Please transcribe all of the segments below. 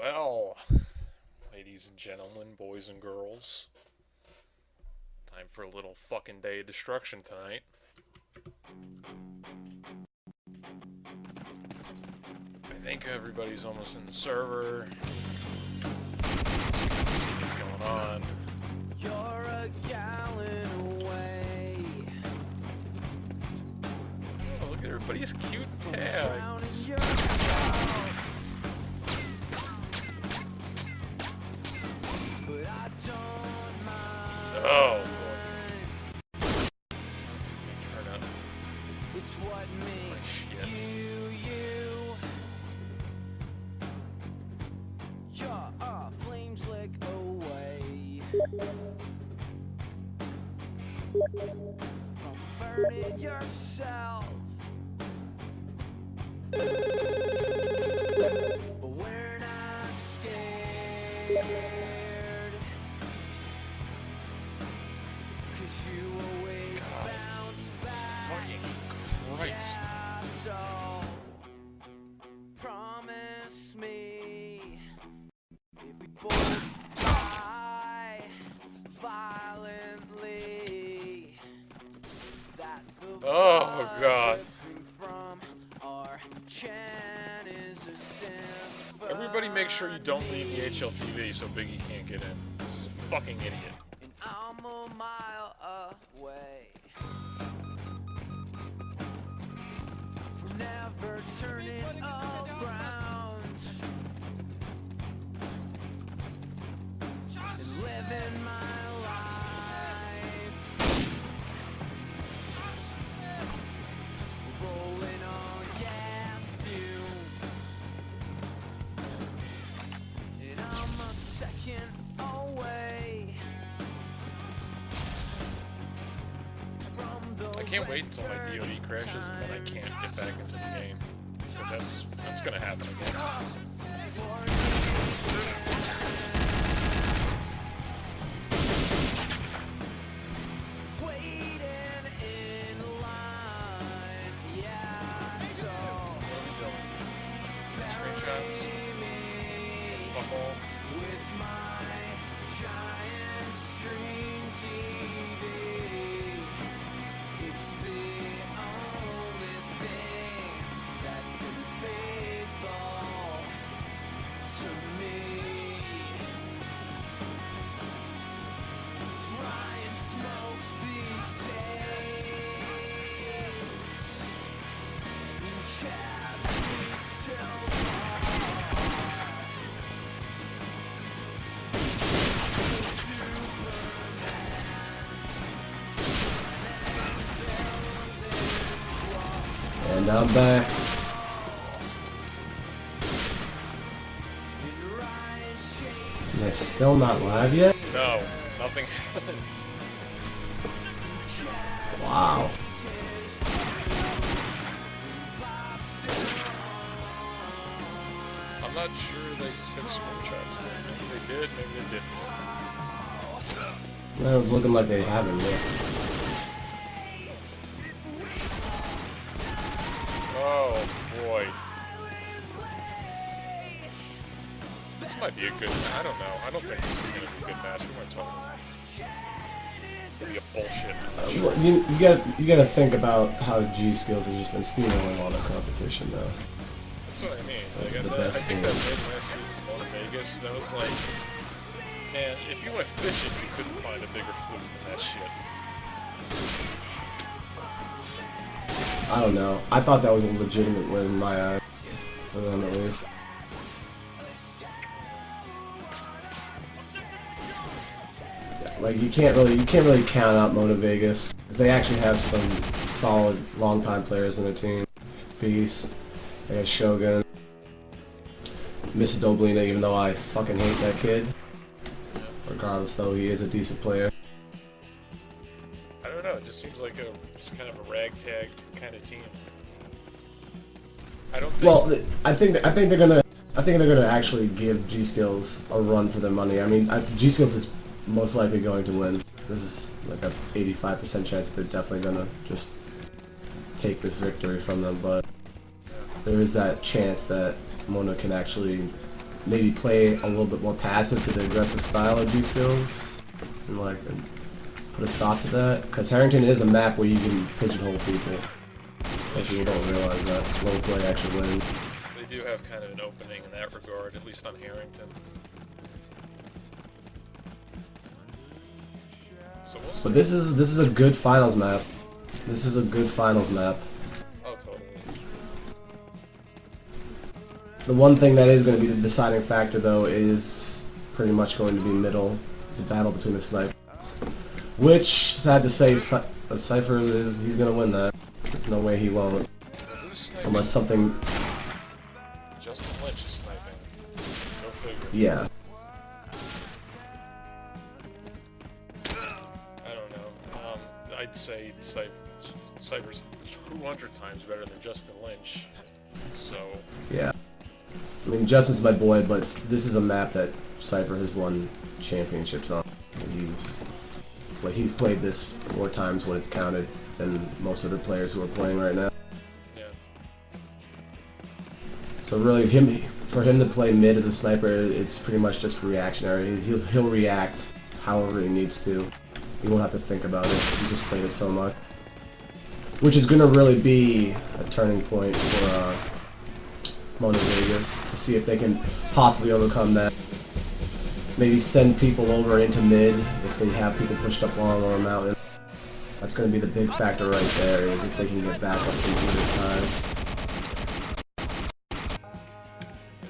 Well, ladies and gentlemen, boys and girls, time for a little fucking day of destruction tonight. I think everybody's almost in the server. Let's see what's going on. You're a gallon away. Oh, look at everybody's cute tags. Oh boy. Turn up It's what my makes shit. you. Your flames lick away from burning yourself. But we're not scared, 'cause you always God. bounce back. Fucking Christ. Yeah, so promise me if we both die violently that the Oh, God. dripping from our chin is a sympathy. Everybody make sure you don't leave the HLTV so Biggie can't get in. This is a fucking idiot. And I'm a mile away from never turning around and living my life, rolling on gas fumes, and I'm a second away from the I can't wait until my DoD crashes and then I can't get back into the game. Because that's gonna happen again. waiting in line. Yeah, so What are we doing? Screenshots? Fuck all. with my giant screen TV, it's the only thing that's been faithful to me. Ryan smokes these days, and Chad sleeps till And I'm back. They're still not live yet? No, nothing. Wow. I'm not sure they took screenshots. Maybe they did, maybe they didn't. Well, it's looking like they haven't yet. Oh boy. This might be a good. I don't know. I don't think this is gonna be a good match. We might talk. It's gonna be a bullshit match. Well, you gotta think about how G.Skills has just been steaming all the competition though. That's what I mean. Like, The I best think team. that win last week from Motor Vegas, that was like, man, if you went fishing, you couldn't find a bigger fluke than that shit. I don't know. I thought that was a legitimate win in my eyes. For them at least. Like you can't really count out Motor Vegas because they actually have some solid long-time players in their team. Beast, they got Shogun, Mr. Doblina, even though I fucking hate that kid. Regardless, though, he is a decent player. I don't know. It just seems like just kind of a ragtag kind of team. I don't think. Well, I think they're gonna actually give G.Skills a run for their money. I mean, G.Skills is most likely going to win. This is like a 85% chance that they're definitely gonna just take this victory from them, but there is that chance that Mona can actually maybe play a little bit more passive to the aggressive style of G.Skills and like put a stop to that. Because Harrington is a map where you can pigeonhole people. Most people don't realize that slow play actually wins. They do have kind of an opening in that regard, at least on Harrington. So we'll see. But this is a good finals map. This is a good finals map. Oh, totally. The one thing that is going to be the deciding factor, though, is pretty much going to be middle, the battle between the snipers. Which, sad to say, Cypher he's going to win that. There's no way he won't. Who's sniping? Unless something... Justin Lynch is sniping. Go figure. Yeah. I don't know. I'd say Cypher's 200 times better than Justin Lynch. So... Yeah. I mean, Justin's my boy, but this is a map that Cypher has won championships on. He's played this more times when it's counted than most other players who are playing right now. Yeah. So really, for him to play mid as a sniper, it's pretty much just reactionary. He'll react however he needs to. He won't have to think about it. He just played it so much, which is going to really be a turning point for Mono Vegas to see if they can possibly overcome that. Maybe send people over into mid if they have people pushed up long or mountain. That's going to be the big factor right there, is if they can get back up into the sides.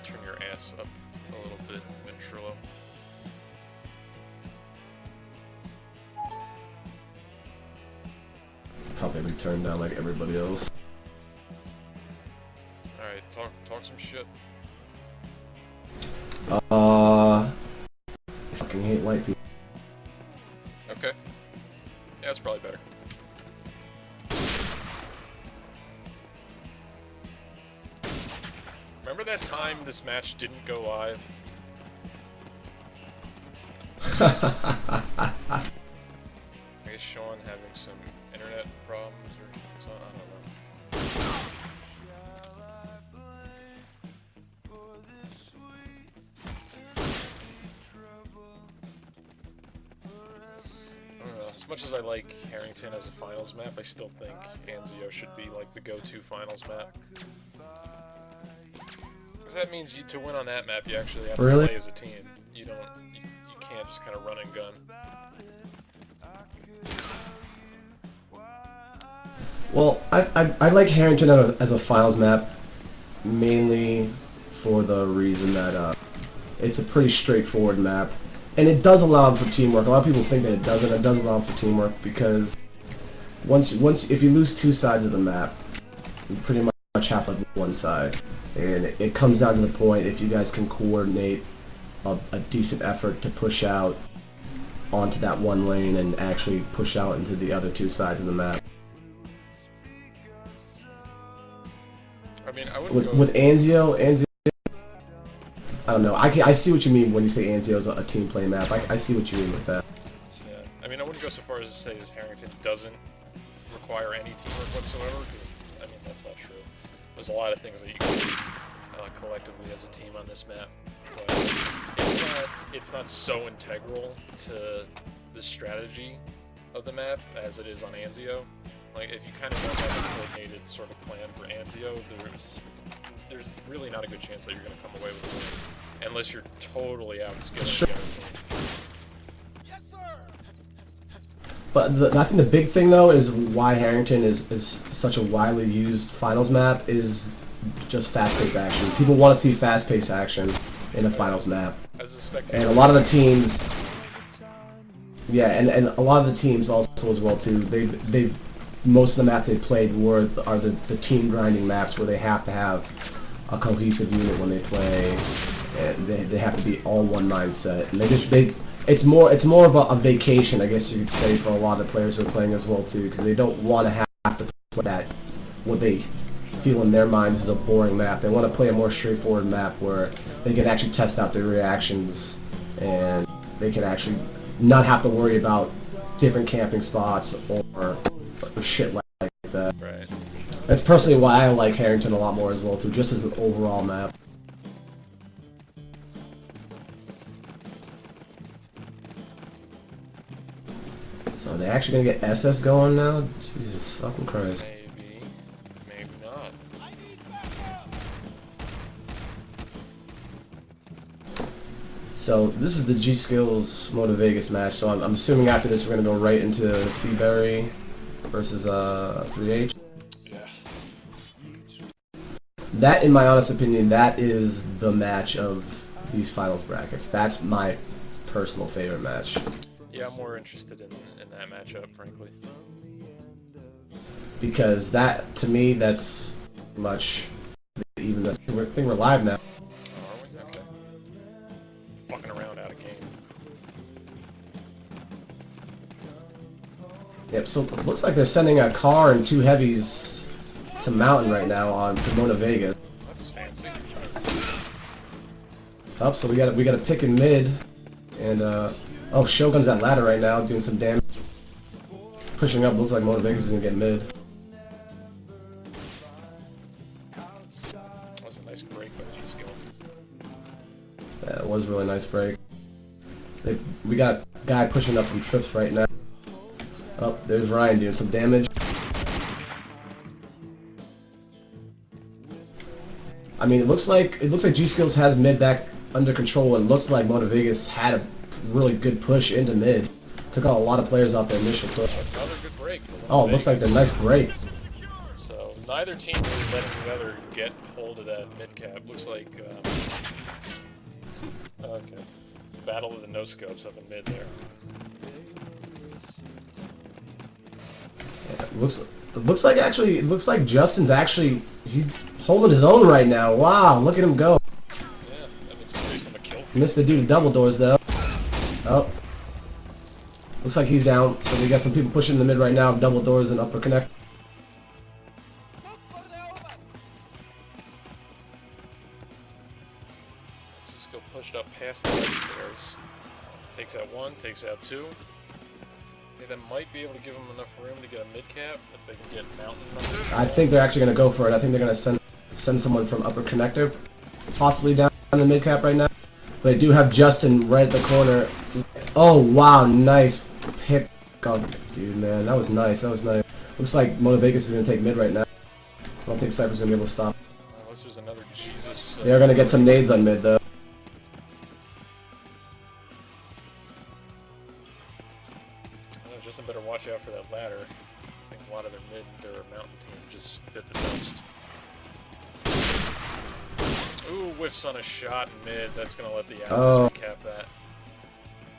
Turn your ass up a little bit, Ventrilo. Probably be turned down like everybody else. Alright, talk some shit. I fucking hate white people. Okay. Yeah, that's probably better. Remember that time this match didn't go live? I guess Sean having some internet problems or something, I don't know. I don't know. As much as I like Harrington as a finals map, I still think Anzio should be like the go-to finals map. Because that means to win on that map, you actually have to play as a team. You can't just kind of run and gun. Well, I like Harrington as a finals map, mainly for the reason that it's a pretty straightforward map, and it does allow for teamwork. A lot of people think that it doesn't. It does allow for teamwork because if you lose two sides of the map, you pretty much have like one side, and it comes down to the point if you guys can coordinate a decent effort to push out onto that one lane and actually push out into the other two sides of the map. I mean, I would with Anzio, I don't know. I see what you mean when you say Anzio's a team play map. I see what you mean with that. Yeah, I mean, I wouldn't go so far as to say Harrington doesn't require any teamwork whatsoever, because, I mean, that's not true. There's a lot of things that you can do collectively as a team on this map, but it's not so integral to the strategy of the map as it is on Anzio. Like, if you kind of don't have a coordinated sort of plan for Anzio, there's really not a good chance that you're going to come away with a win, unless you're totally outskilling the other team. Yes, sir. But I think the big thing, though, is why Harrington is such a widely used finals map is just fast-paced action. People want to see fast-paced action in a finals map. As a spectator. And a lot of the teams... Yeah, and a lot of the teams also as well, too, most of the maps they played are the team grinding maps where they have to have a cohesive unit when they play, and they have to be all one mindset. And it's more of a vacation, I guess you could say, for a lot of the players who are playing as well too, because they don't want to have to play that what they feel in their minds is a boring map. They want to play a more straightforward map where they can actually test out their reactions and they can actually not have to worry about different camping spots or shit like that. Right. That's personally why I like Harrington a lot more as well too, just as an overall map. So are they actually gonna get SS going now? Jesus fucking Christ. Maybe. Maybe not. So this is the G.Skills Moto Vegas match. So I'm assuming after this we're gonna go right into cBerry versus 3H. Yeah. That, in my honest opinion, that is the match of these finals brackets. That's my personal favorite match. Yeah, I'm more interested in that matchup, frankly. Because that, to me, that's much even. I think we're live now. Oh, are we? Okay. Fucking around out of game. Yep. So it looks like they're sending a car and 2 heavies to Mountain right now on Pomona Vegas. That's fancy. Up. So we got a pick in mid, and oh, Shogun's at ladder right now doing some damage. Pushing up. Looks like Moto Vegas is gonna get mid. That was a nice break by G.Skill. Yeah, it was a really nice break. We got a guy pushing up from trips right now. Oh, there's Ryan doing some damage. I mean, it looks like G.Skills has mid back under control, and it looks like Moto Vegas had a really good push into mid. Took out a lot of players off their initial push. Another good break. For Oh, it looks like a nice break. So neither team really letting the other get hold of that mid cap. Looks like okay. Battle of the no scopes up in mid there. Yeah, it looks like Justin's actually he's holding his own right now. Wow, look at him go. Yeah, that's based on the kill. Missed the dude at double doors though. Oh. Looks like he's down, so we got some people pushing in the mid right now, double doors and upper connect. Just go pushed up past the right stairs. Takes out 1, takes out 2. I think that might be able to give them enough room to get a mid cap if they can get Mountain under. I think they're actually gonna go for it. I think they're gonna send someone from upper connector, possibly down in the mid cap right now. They do have Justin right at the corner. Oh wow, nice pick. Oh, dude, man, that was nice. That was nice. Looks like Moto Vegas is gonna take mid right now. I don't think Cypher's gonna be able to stop. Unless there's another Jesus. They're gonna get some nades on mid though. Justin better watch out for that ladder. I think a lot of their mid, their mountain team just bit the dust. Ooh, whiffs on a shot in mid. That's gonna let the Atlas recap that.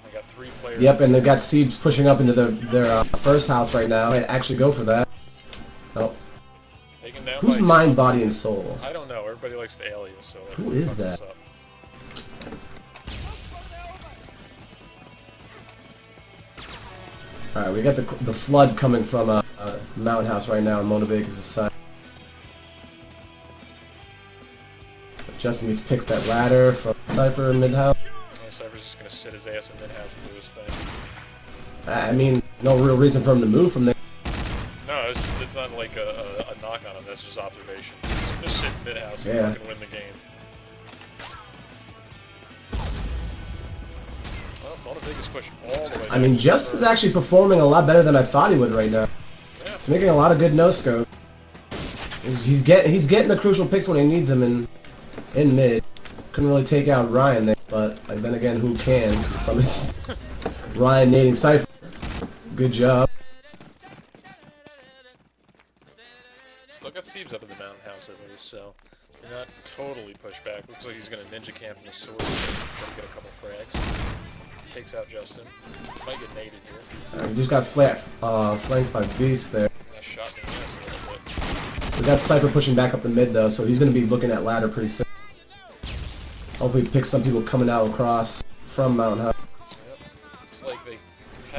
I got 3 players. Yep, and they've got Siebes pushing up into their first house right now. They actually go for that. Oh. Taken down Who's by mind, body, and soul? I don't know. Everybody likes the alias, so Who is that? Alright, we got the flood coming from Mountain House right now on Moto Vegas' side. Justin gets picked that ladder from Cypher in mid-house. Yeah, Cypher's just gonna sit his ass in mid-house and do his thing. I mean, no real reason for him to move from there. No, it's not like a knock on him. That's just observation. Just sit in mid-house and Yeah. fucking win the game. Well, Moto Vegas pushed all the way I mean, back. Justin's actually performing a lot better than I thought he would right now. Yeah. He's making a lot of good no-scope. He's getting the crucial picks when he needs them in mid. Couldn't really take out Ryan there, but then again, who can? Ryan nading Cypher. Good job. Still got Siebes up in the mountain house at least, so they're not totally pushed back. Looks like he's gonna ninja camp in a sword. Gonna get a couple frags. Takes out Justin. Might get naded here. He just got flanked by Beast there. That shot in the ass a little bit. We got Cypher pushing back up the mid though, so he's going to be looking at ladder pretty soon. Hopefully pick some people coming out across from Mountain House. Yep. Looks like they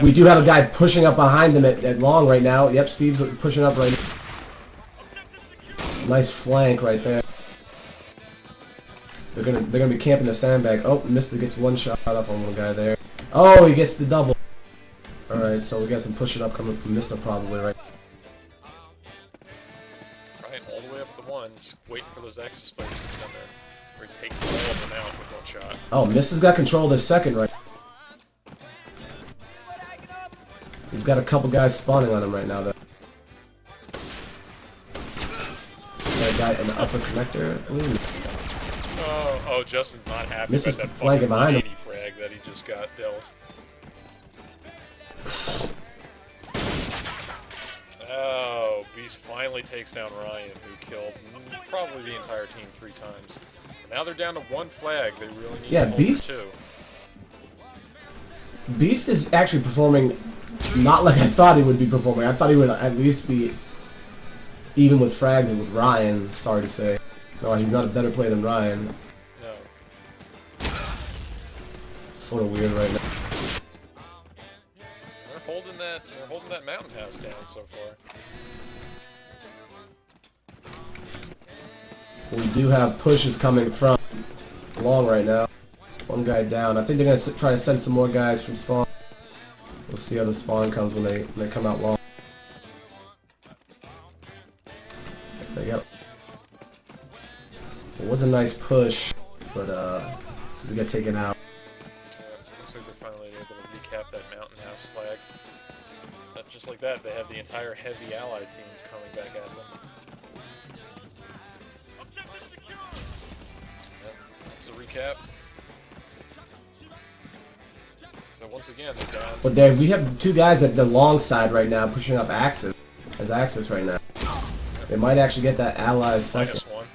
We do have a guy pushing up behind him at long right now. Yep, Steve's pushing up right now. Nice flank right there. They're gonna be camping the sandbag. Oh, Mister gets one shot off on one guy there. Oh, he gets the double. Alright, so we got some pushing up coming from Mister probably right. Ryan all the way up the 1, just waiting for those extra spikes to come in. Where he takes all of them out with 1 shot. Oh, Mister's got control of the second right. He's got a couple guys spawning on him right now, though. Got a guy in the upper connector. Ooh. Oh, Justin's not happy Misses about that flanking fucking behind him. 80 frag that he just got dealt. Oh, Beast finally takes down Ryan, who killed probably the entire team 3 times. Now they're down to 1 flag. They really need to hold Beast. 2. Beast is actually performing not like I thought he would be performing. I thought he would at least be even with frags and with Ryan. Sorry to say, no, he's not a better player than Ryan. No. Sort of weird right now. They're holding that mountain house down so far. We do have pushes coming from long right now. 1 guy down. I think they're gonna try to send some more guys from spawn. We'll see how the spawn comes when they come out long. There you go. It was a nice push, but this is gonna get taken out. Looks like they're finally able to recap that mountain house flag. Just like that, they have the entire heavy allied team coming back at them. Yep, that's the recap. So once again, they're down. But there, we have 2 guys at the long side right now pushing up Axis as Axis right now. They might actually get that allies second. -1.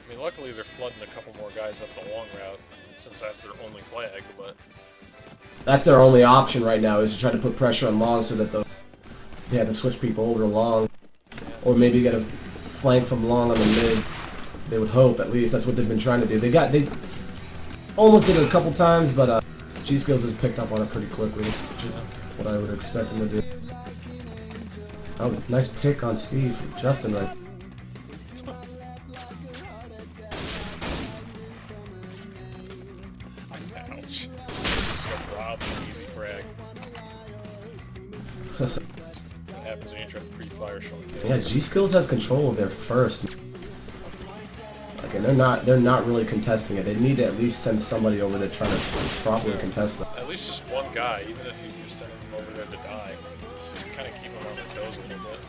I mean, luckily they're flooding a couple more guys up the long route, since that's their only flag, but... That's their only option right now, is to try to put pressure on long so that they have to switch people over to long. Or maybe get a flank from long on the mid. They would hope, at least. That's what they've been trying to do. They almost did it a couple times, but G.Skills has picked up on it pretty quickly, which is what I would expect him to do. Oh, nice pick on Steve from Justin right. Ouch. This is a wild and easy frag. What happens when you try to pre-fire showing kills? Yeah, G.Skills has control of their first. Like, and they're not really contesting it. They need to at least send somebody over there trying to properly contest them. At least just 1 guy, even if you just send him over there to die. Just to kind of keep him on their toes a little bit.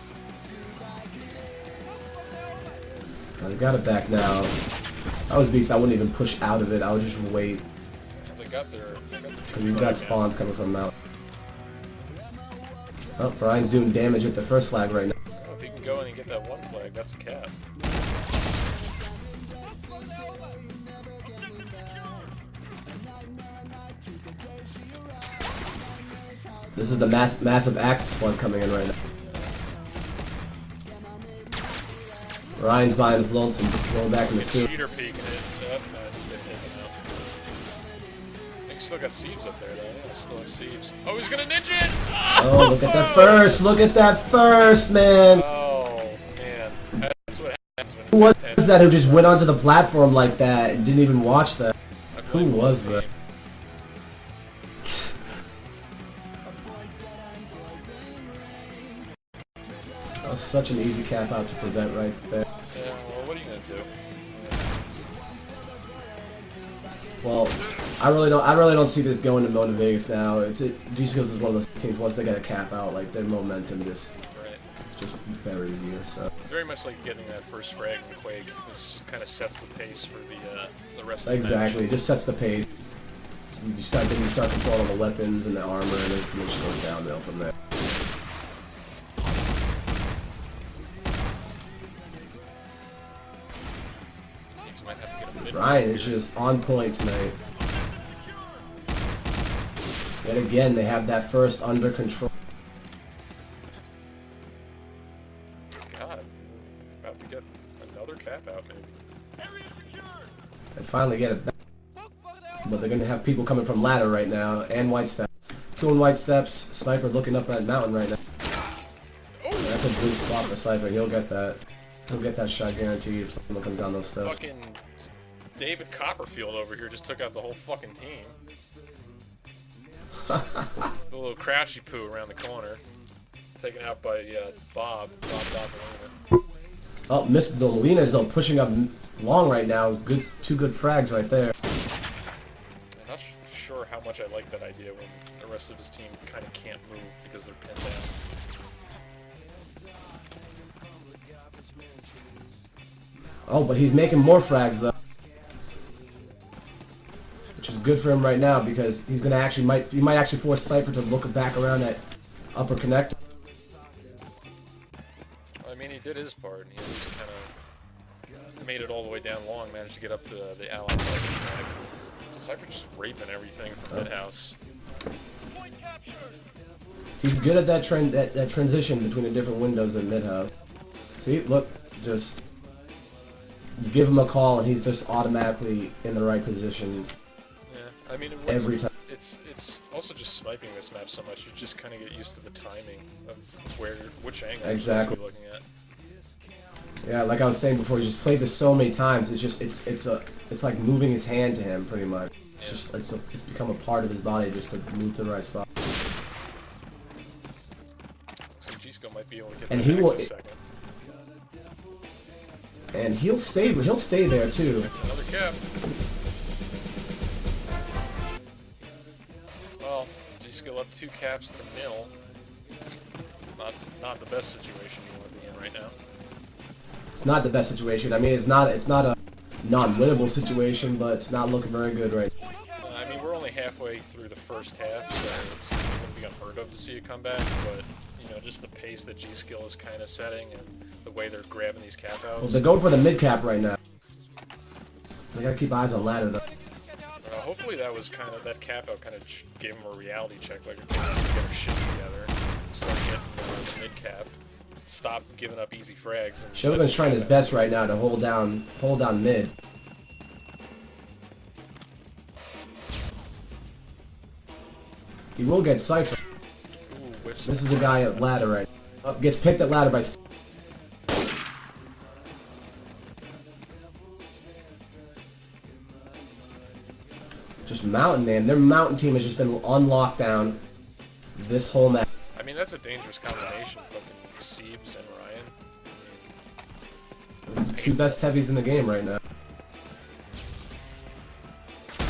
They got it back now. If I was Beast, I wouldn't even push out of it. I would just wait. Yeah, they got their Because he's got spawns coming from out. Oh, Brian's doing damage at the first flag right now. Oh, if he can go in and get that 1 flag, that's a cap. This is the massive Axis flood coming in right now. Ryan's behind his lonesome, going back in the suit. Cheater peeking it. Yep, just get taken out. I think still got Siebes up there though. Yeah, I still have Siebes. Oh, he's gonna ninja it! Oh, look at that first! Look at that first, man! Oh, man. That's what happens when Who was that who just went onto the platform like that and didn't even watch that? Who was that? That was such an easy cap out to prevent right there. Yeah, well, what are you gonna do? Well, I really don't see this going to Mona Vegas now. G.Skills is one of those teams, once they get a cap out, like, their momentum just buries you, so. It's very much like getting that first frag in Quake, which kind of sets the pace for the rest of the Exactly, it match. just sets the pace. So you start controlling the weapons and the armor, and it just goes downhill from there. Seems might have to get a mid. Ryan is just on point tonight. Yet again, they have that first under control. God, about to get another cap out maybe. They finally get it back. But they're going to have people coming from ladder right now, and white steps. 2 on white steps, Sniper looking up that mountain right now. That's a good spot for Sniper, he'll get that. He'll get that shot guaranteed if someone comes down those steps. Fucking David Copperfield over here just took out the whole fucking team. The little crouchy poo around the corner. Taken out by Bob. Oh, missed though. Molina's though pushing up long right now. Good, 2 good frags right there. I'm not sure how much I like that idea when the rest of his team kind of can't move because they're pinned down. Oh, but he's making more frags though, which is good for him right now because he's gonna actually he might actually force Cypher to look back around that upper connector. I mean, he did his part, and he just kind of made it all the way down long, managed to get up the ally Cypher flag. Cypher just raping everything from mid-house. He's good at that that transition between the different windows in mid-house. See, look, just you give him a call and he's just automatically in the right position. Yeah, I mean, every time. It's also just sniping this map so much, you just kind of get used to the timing of which angle exactly you're looking at. Yeah, like I was saying before, he just played this so many times. It's just it's like moving his hand to him pretty much. It's just it's become a part of his body just to move to the right spot. So G.Skill might be able to get and the he will. second. And he'll stay there too. That's another cap. Well, G.Skill up 2 caps to nil. Not the best situation you want to be in right now. It's not the best situation. I mean, it's not a non-winnable situation, but it's not looking very good right now. I mean, we're only halfway through the first half, so it's going to be unheard of to see a comeback, but, you know, just the pace that G.Skill is kind of setting and the way they're grabbing these cap outs. Well, they're going for the mid-cap right now. They gotta keep eyes on ladder, though. Hopefully that was that cap out kind of gave him a reality check, like they need to get their shit together, start getting the mid-cap, stop giving up easy frags. And Shogun's trying his best right now to hold down mid. He will get Cypher. Ooh, This is the guy at ladder right now. Gets picked at ladder by... Just Mountain, man. Their Mountain team has just been on lockdown this whole match. I mean, that's a dangerous combination, fucking Cebes and Ryan. The 2 best heavies in the game right now.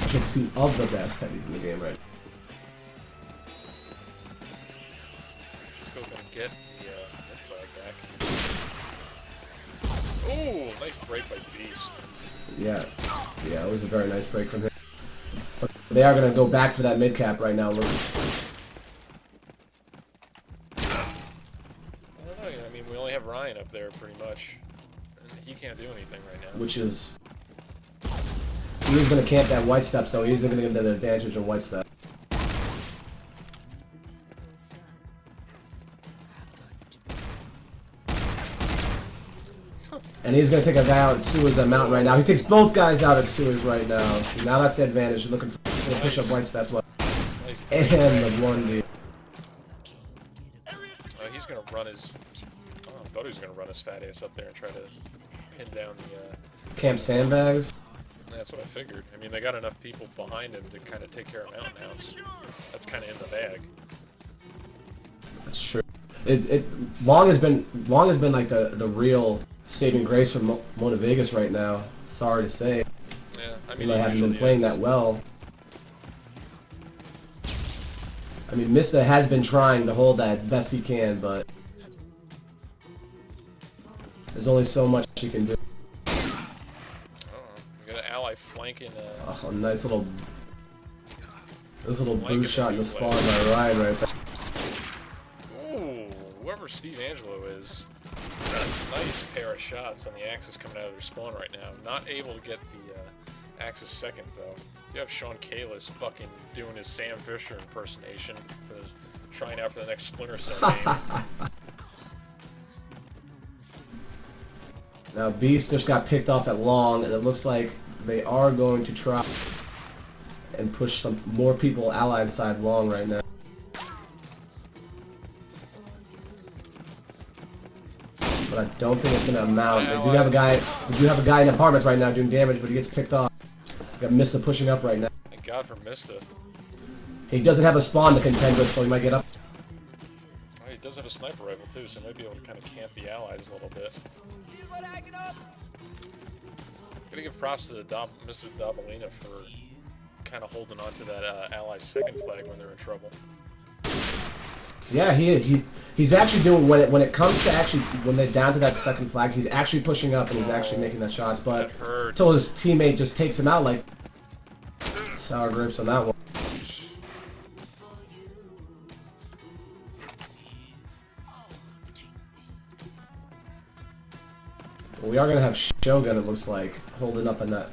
Actually, 2 of the best heavies in the game right now. Just gonna get the mid flag back. Ooh, nice break by Beast. Yeah, it was a very nice break from him. But they are gonna go back for that mid cap right now. Listen. I don't know. I mean, we only have Ryan up there pretty much, and he can't do anything right now. Which is, he is gonna camp that white steps though. He isn't gonna give them the advantage of white step. And he's going to take a guy out at Sewers at Mountain right now. He takes both guys out at Sewers right now. So now that's the advantage. Looking for the push-up white steps. Nice. And the 1D. He's going to run his... Oh, I thought he was going to run his fat ass up there and try to pin down the... Camp sandbags. That's what I figured. I mean, they got enough people behind him to kind of take care of Mountain House. That's kind of in the bag. That's true. Long has been like the real saving grace for Mona Vegas right now. Sorry to say. Yeah, I mean, they haven't been playing that well. I mean, Mista has been trying to hold that best he can, but there's only so much he can do. We got an ally flanking. Oh, nice little boost shot in the spawn by Ryan right there. Ooh, whoever Steve Angelo is, got a nice pair of shots on the Axis coming out of their spawn right now. Not able to get the Axis second though. You have Sean Kalis fucking doing his Sam Fisher impersonation, trying out for the next Splinter Cell game. Now Beast just got picked off at long, and it looks like they are going to try and push some more people allied side long right now. But I don't think it's gonna amount. They do have a guy in apartments right now doing damage, but he gets picked off. Got Mista pushing up right now. Thank God for Mista. He doesn't have a spawn to contend with, so he might get up. Oh, he does have a sniper rifle too, so maybe able to kind of camp the allies a little bit. Gotta give props to Mr. Dabalina for kind of holding on to that ally's second flag when they're in trouble. Yeah, he's actually doing when it comes to actually when they're down to that second flag, he's actually pushing up and he's actually making that shots, but until his teammate just takes him out like sour grapes on that one. We are gonna have Shogun, it looks like, holding up in that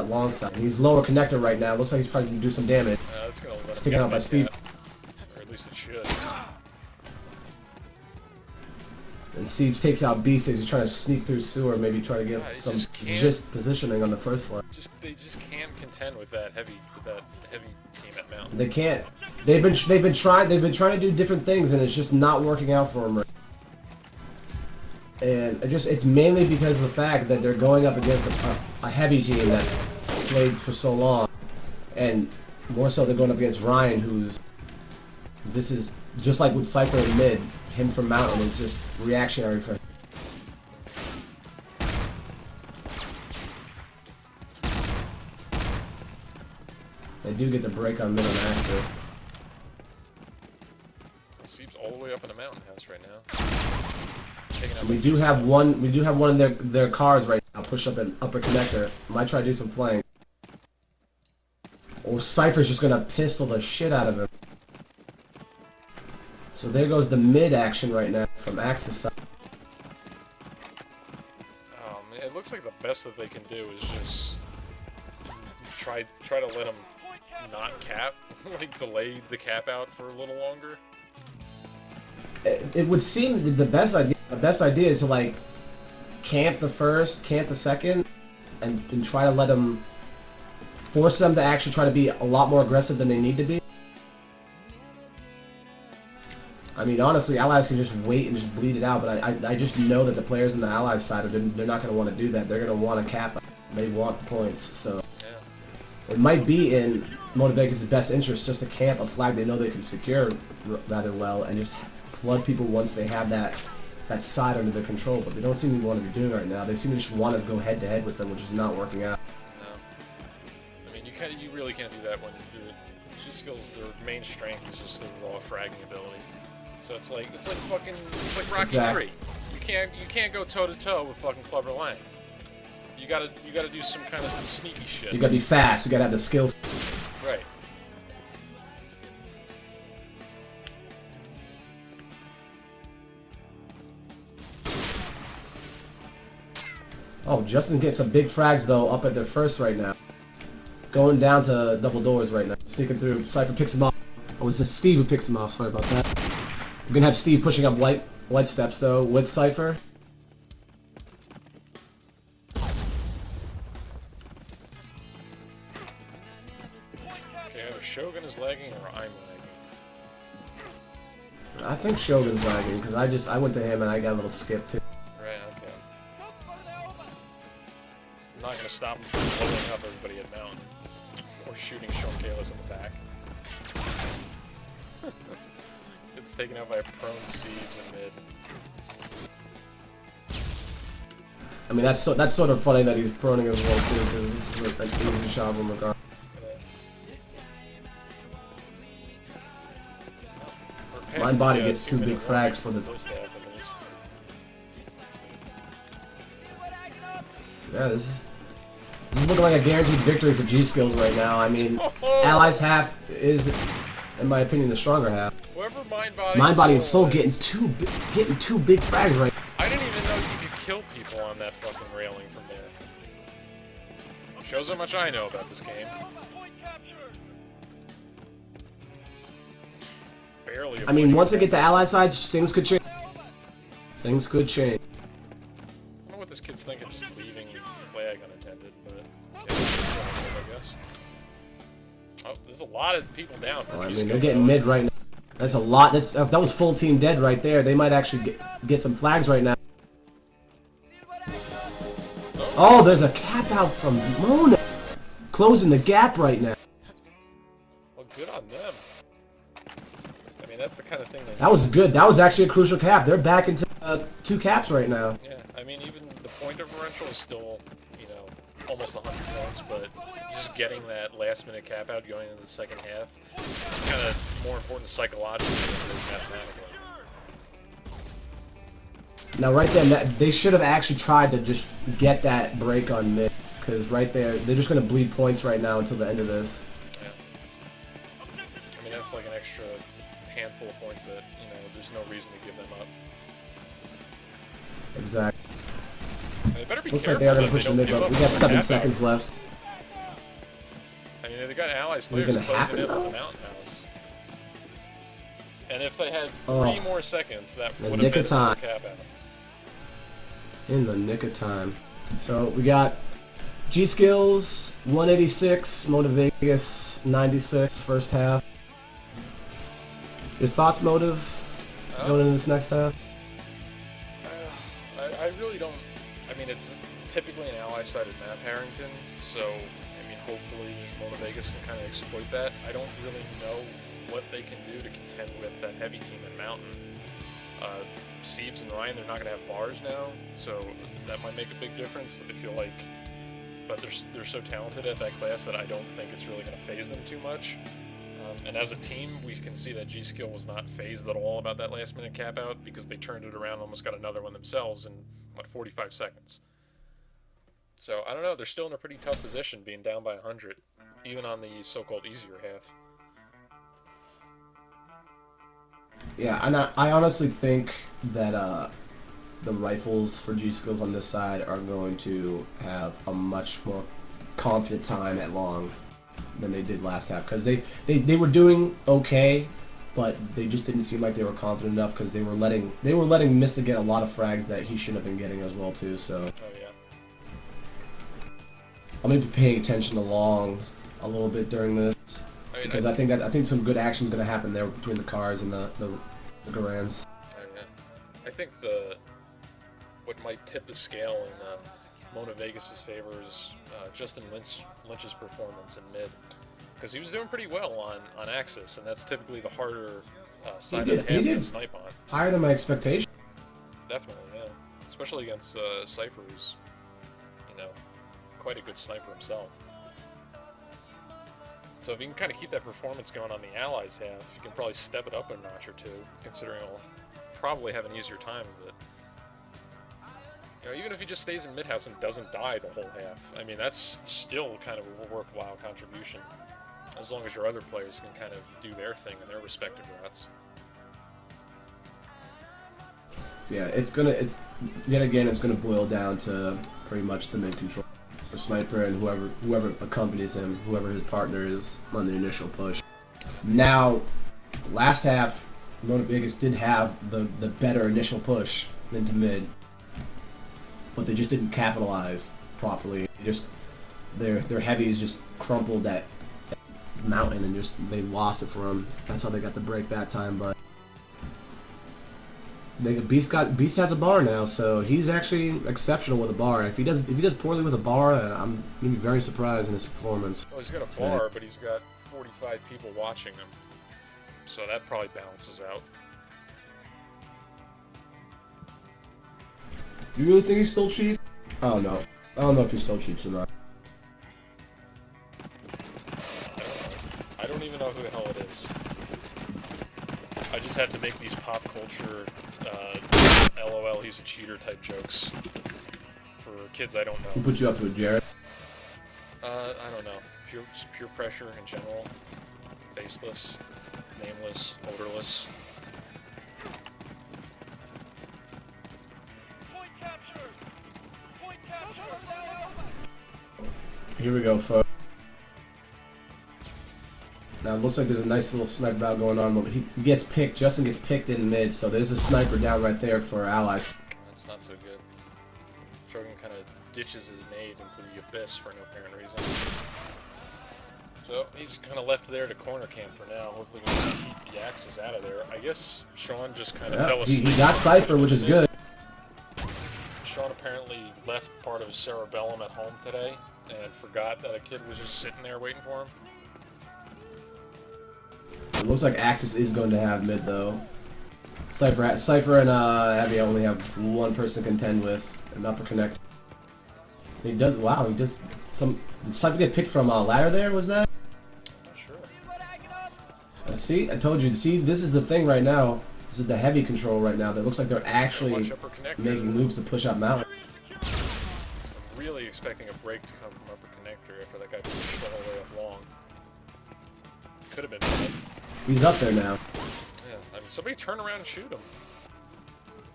long side. He's lower connector right now. Looks like he's probably gonna do some damage. That's gonna let Sticking out by Steve. Or at least it should. And Steve takes out Beast as he's trying to sneak through sewer, maybe try to get some just positioning on the first floor. They just can't contend with that heavy team at Mountain. They can't. They've been trying to do different things and it's just not working out for them. And it's mainly because of the fact that they're going up against a heavy team that's played for so long, and more so they're going up against Ryan, this is just like with Cypher in mid, him from Mountain is just reactionary for him. They do get the break on mid on access. Seeps all the way up in the Mountain house right now. We do have one in their cars right now. Push up an upper connector. Might try to do some flank. Or Cypher's just gonna pistol the shit out of him. So there goes the mid action right now from Axis side. Man, it looks like the best that they can do is just try to let him not cap, like delay the cap out for a little longer. It would seem that the best idea is to like camp the first, camp the second, and try to let them force them to actually try to be a lot more aggressive than they need to be. I mean, honestly, allies can just wait and just bleed it out, but I just know that the players on the allies side they're not going to want to do that. They're going to want to cap. They want the points, so it might be in Motivegas' best interest just to camp a flag they know they can secure rather well and just flood people once they have that side under their control, but they don't seem to want to be doing it right now. They seem to just want to go head to head with them, which is not working out. No, I mean you really can't do that when G.Skill's their main strength is just their raw fragging ability. So it's like Rocky 3. You can't go toe to toe with fucking Clever Lang. You gotta do some kind of sneaky shit. You gotta be fast. You gotta have the skills. Right. Oh, Justin gets some big frags though up at their first right now. Going down to double doors right now. Sneaking through. Cypher picks him off. Oh, it's Steve who picks him off. Sorry about that. We're gonna have Steve pushing up white steps though with Cypher. Okay, either Shogun is lagging or I'm lagging. I think Shogun's lagging because I went to him and I got a little skip too. Right. Okay. It's not gonna stop him from blowing up everybody at Mountain or shooting Sean Kalis in the back. It's taken out by a prone Siebes in mid. I mean, that's sort of funny that he's proning as well too, because this is an easy shot of him regardless. Mind Body gets two big frags for the. Yeah, this is looking like a guaranteed victory for G.Skills right now. I mean, Allies half is, in my opinion, the stronger half. Whoever Mind Body and Soul getting two big frags right. I didn't even know you could kill people on that fucking railing from there. Shows how much I know about this game. Barely. I mean, once they get the ally sides, things could change. Things could change. I don't know what this kid's thinking, just leaving flag unattended, but I guess. Oh, there's a lot of people down. Well, I mean, they're getting mid right now. That's a lot. If that was full team dead right there, they might actually get some flags right now. Oh, there's a cap out from Mona. Closing the gap right now. Well, good on them. I mean, that's the kind of thing That was good. That was actually a crucial cap. They're back into 2 caps right now. Yeah, I mean, even the point differential is still, you know, almost 100 points, but just getting that last-minute cap out going into the second half is kind of more important psychologically than it is mathematically. Now, right then, they should have actually tried to just get that break on mid, because right there, they're just going to bleed points right now until the end of this. Yeah. I mean, that's like an extra handful of points that, you know, there's no reason to give them up. Exactly. And they better be Looks careful like they are going that to push the don't mid, give but up we got on 7 the seconds cap out. left. I mean, they got allies Is it clears gonna closing happen, in on though? the mountain house. And if they had 3 Oh, more seconds, that the would have nick been of time. the cap out. In the nick of time. So we got G.Skills 186, Motive Vegas 96 first half. Your thoughts, Motive, going into this next half? I really don't. I mean, it's typically an ally-sided map, Harrington. So, I mean, hopefully Mona Vegas can kind of exploit that. I don't really know what they can do to contend with that heavy team in Mountain. Siebes and Ryan, they're not going to have bars now, so that might make a big difference. I feel like, but they're so talented at that class that I don't think it's really going to phase them too much. And as a team, we can see that G.Skill was not phased at all about that last-minute cap out because they turned it around, almost got another one themselves in, what, 45 seconds. So, I don't know, they're still in a pretty tough position being down by 100, even on the so-called easier half. Yeah, and I honestly think that the rifles for G.Skills on this side are going to have a much more confident time at long than they did last half, because they were doing okay, but they just didn't seem like they were confident enough because they were letting Mista get a lot of frags that he shouldn't have been getting as well too. So Oh yeah. I'm gonna be paying attention to long a little bit during this, because I think some good action is gonna happen there between the cars and the Garans. Oh, yeah. I think what might tip the scale in Mona Vegas' favor is Justin Lynch's performance in mid, because he was doing pretty well on Axis, and that's typically the harder side of the half to snipe on. Higher than my expectation. Definitely, yeah. Especially against Cypher, who's, you know, quite a good sniper himself. So if you can kind of keep that performance going on the Allies half, you can probably step it up a notch or two, considering he'll probably have an easier time of it. You know, even if he just stays in mid-house and doesn't die the whole half, I mean, that's still kind of a worthwhile contribution, as long as your other players can kind of do their thing in their respective routes. Yeah, yet again, it's gonna boil down to pretty much the mid control, the sniper, and whoever accompanies him, whoever his partner is on the initial push. Now, last half, Mona Vegas did have the better initial push into mid, but they just didn't capitalize properly. Their heavies just crumpled that mountain and they lost it for them. That's how they got the break that time. But Beast has a bar now, so he's actually exceptional with a bar. If he does poorly with a bar, I'm gonna be very surprised in his performance. Well, he's got a bar, but he's got 45 people watching him, so that probably balances out. Do you really think he still cheats? I don't know. I don't know if he still cheats or not. I don't even know who the hell it is. I just have to make these pop culture, LOL, he's a cheater type jokes for kids I don't Who know. put you up to it, Jared? I don't know. Just pure pressure in general. Faceless, nameless, odorless. Here we go, folks. Now it looks like there's a nice little sniper battle going on, but he gets picked. Justin gets picked in mid, so there's a sniper down right there for allies. That's not so good. Shogun kind of ditches his nade into the abyss for no apparent reason. So he's kind of left there to corner camp for now. Hopefully we can keep the axes out of there. I guess Sean just kind of fell asleep. He got Cypher, which is good. Sean apparently left part of his cerebellum at home today and forgot that a kid was just sitting there waiting for him. It looks like Axis is going to have mid though. Cypher and Abby only have one person to contend with, an upper connect. He does. Wow, he does some. Did Cypher get picked from ladder there? Was that? Not sure. See, I told you. See, this is the thing right now. This is the heavy control right now. That looks like they're actually Watch upper connector. making moves to push up mountain. I'm really expecting a break to come from upper connector after that guy pushed the whole way up long. Could have been bad. He's up there now. Yeah, I mean, somebody turn around and shoot him.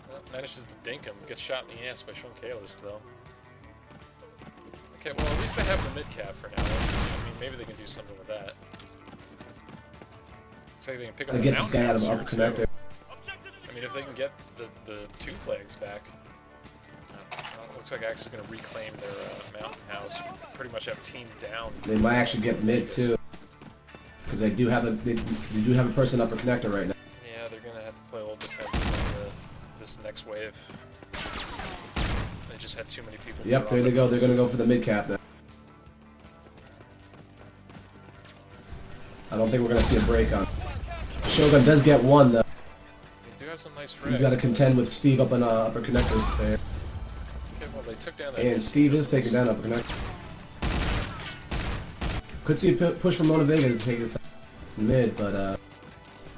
Well, manages to dink him. Gets shot in the ass by Sean Kalis, though. Okay, well, at least they have the mid cap for now. I mean, maybe they can do something with that. Looks like they can pick up I the get this guy out of mountain upper house here, connector. too. I mean, if they can get the 2 flags back, well, it looks like Axe is going to reclaim their mountain house. Pretty much have teamed down. They might actually get mid too, because they do have a person upper connector right now. Yeah, they're going to have to play a little defensive on this next wave. They just had too many people. Yep, there they go. They're going to go for the mid cap now. I don't think we're going to see a break on. Shogun does get one though. They do have some nice frags. He's got to contend with Steve up on upper connectors there. Okay, well, they took down that And Steve is taking down upper connector. Could see a push from Mona Vega to take it mid, but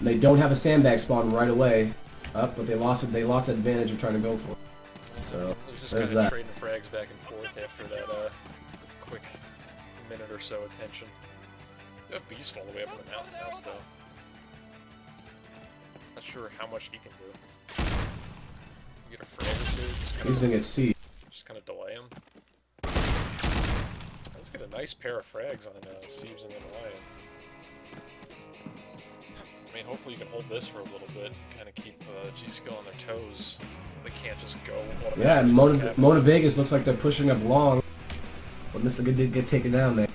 they don't have a sandbag spawn right away. Up, but they lost it. They lost the advantage of trying to go for it. So there's there's trading that. frags back and forth after that quick minute or so attention. They have Beast all the way up in the mountain house, though. Not sure how much he can do. You get a frag or two. He's gonna get C. Just kind of delay him. Let's get a nice pair of frags on Siebes and the Lion. I mean, hopefully you can hold this for a little bit, kind of keep G.Skill on their toes, so they can't just go. Yeah, and Mona Vegas looks like they're pushing up long, but Mr. Good did get taken down there.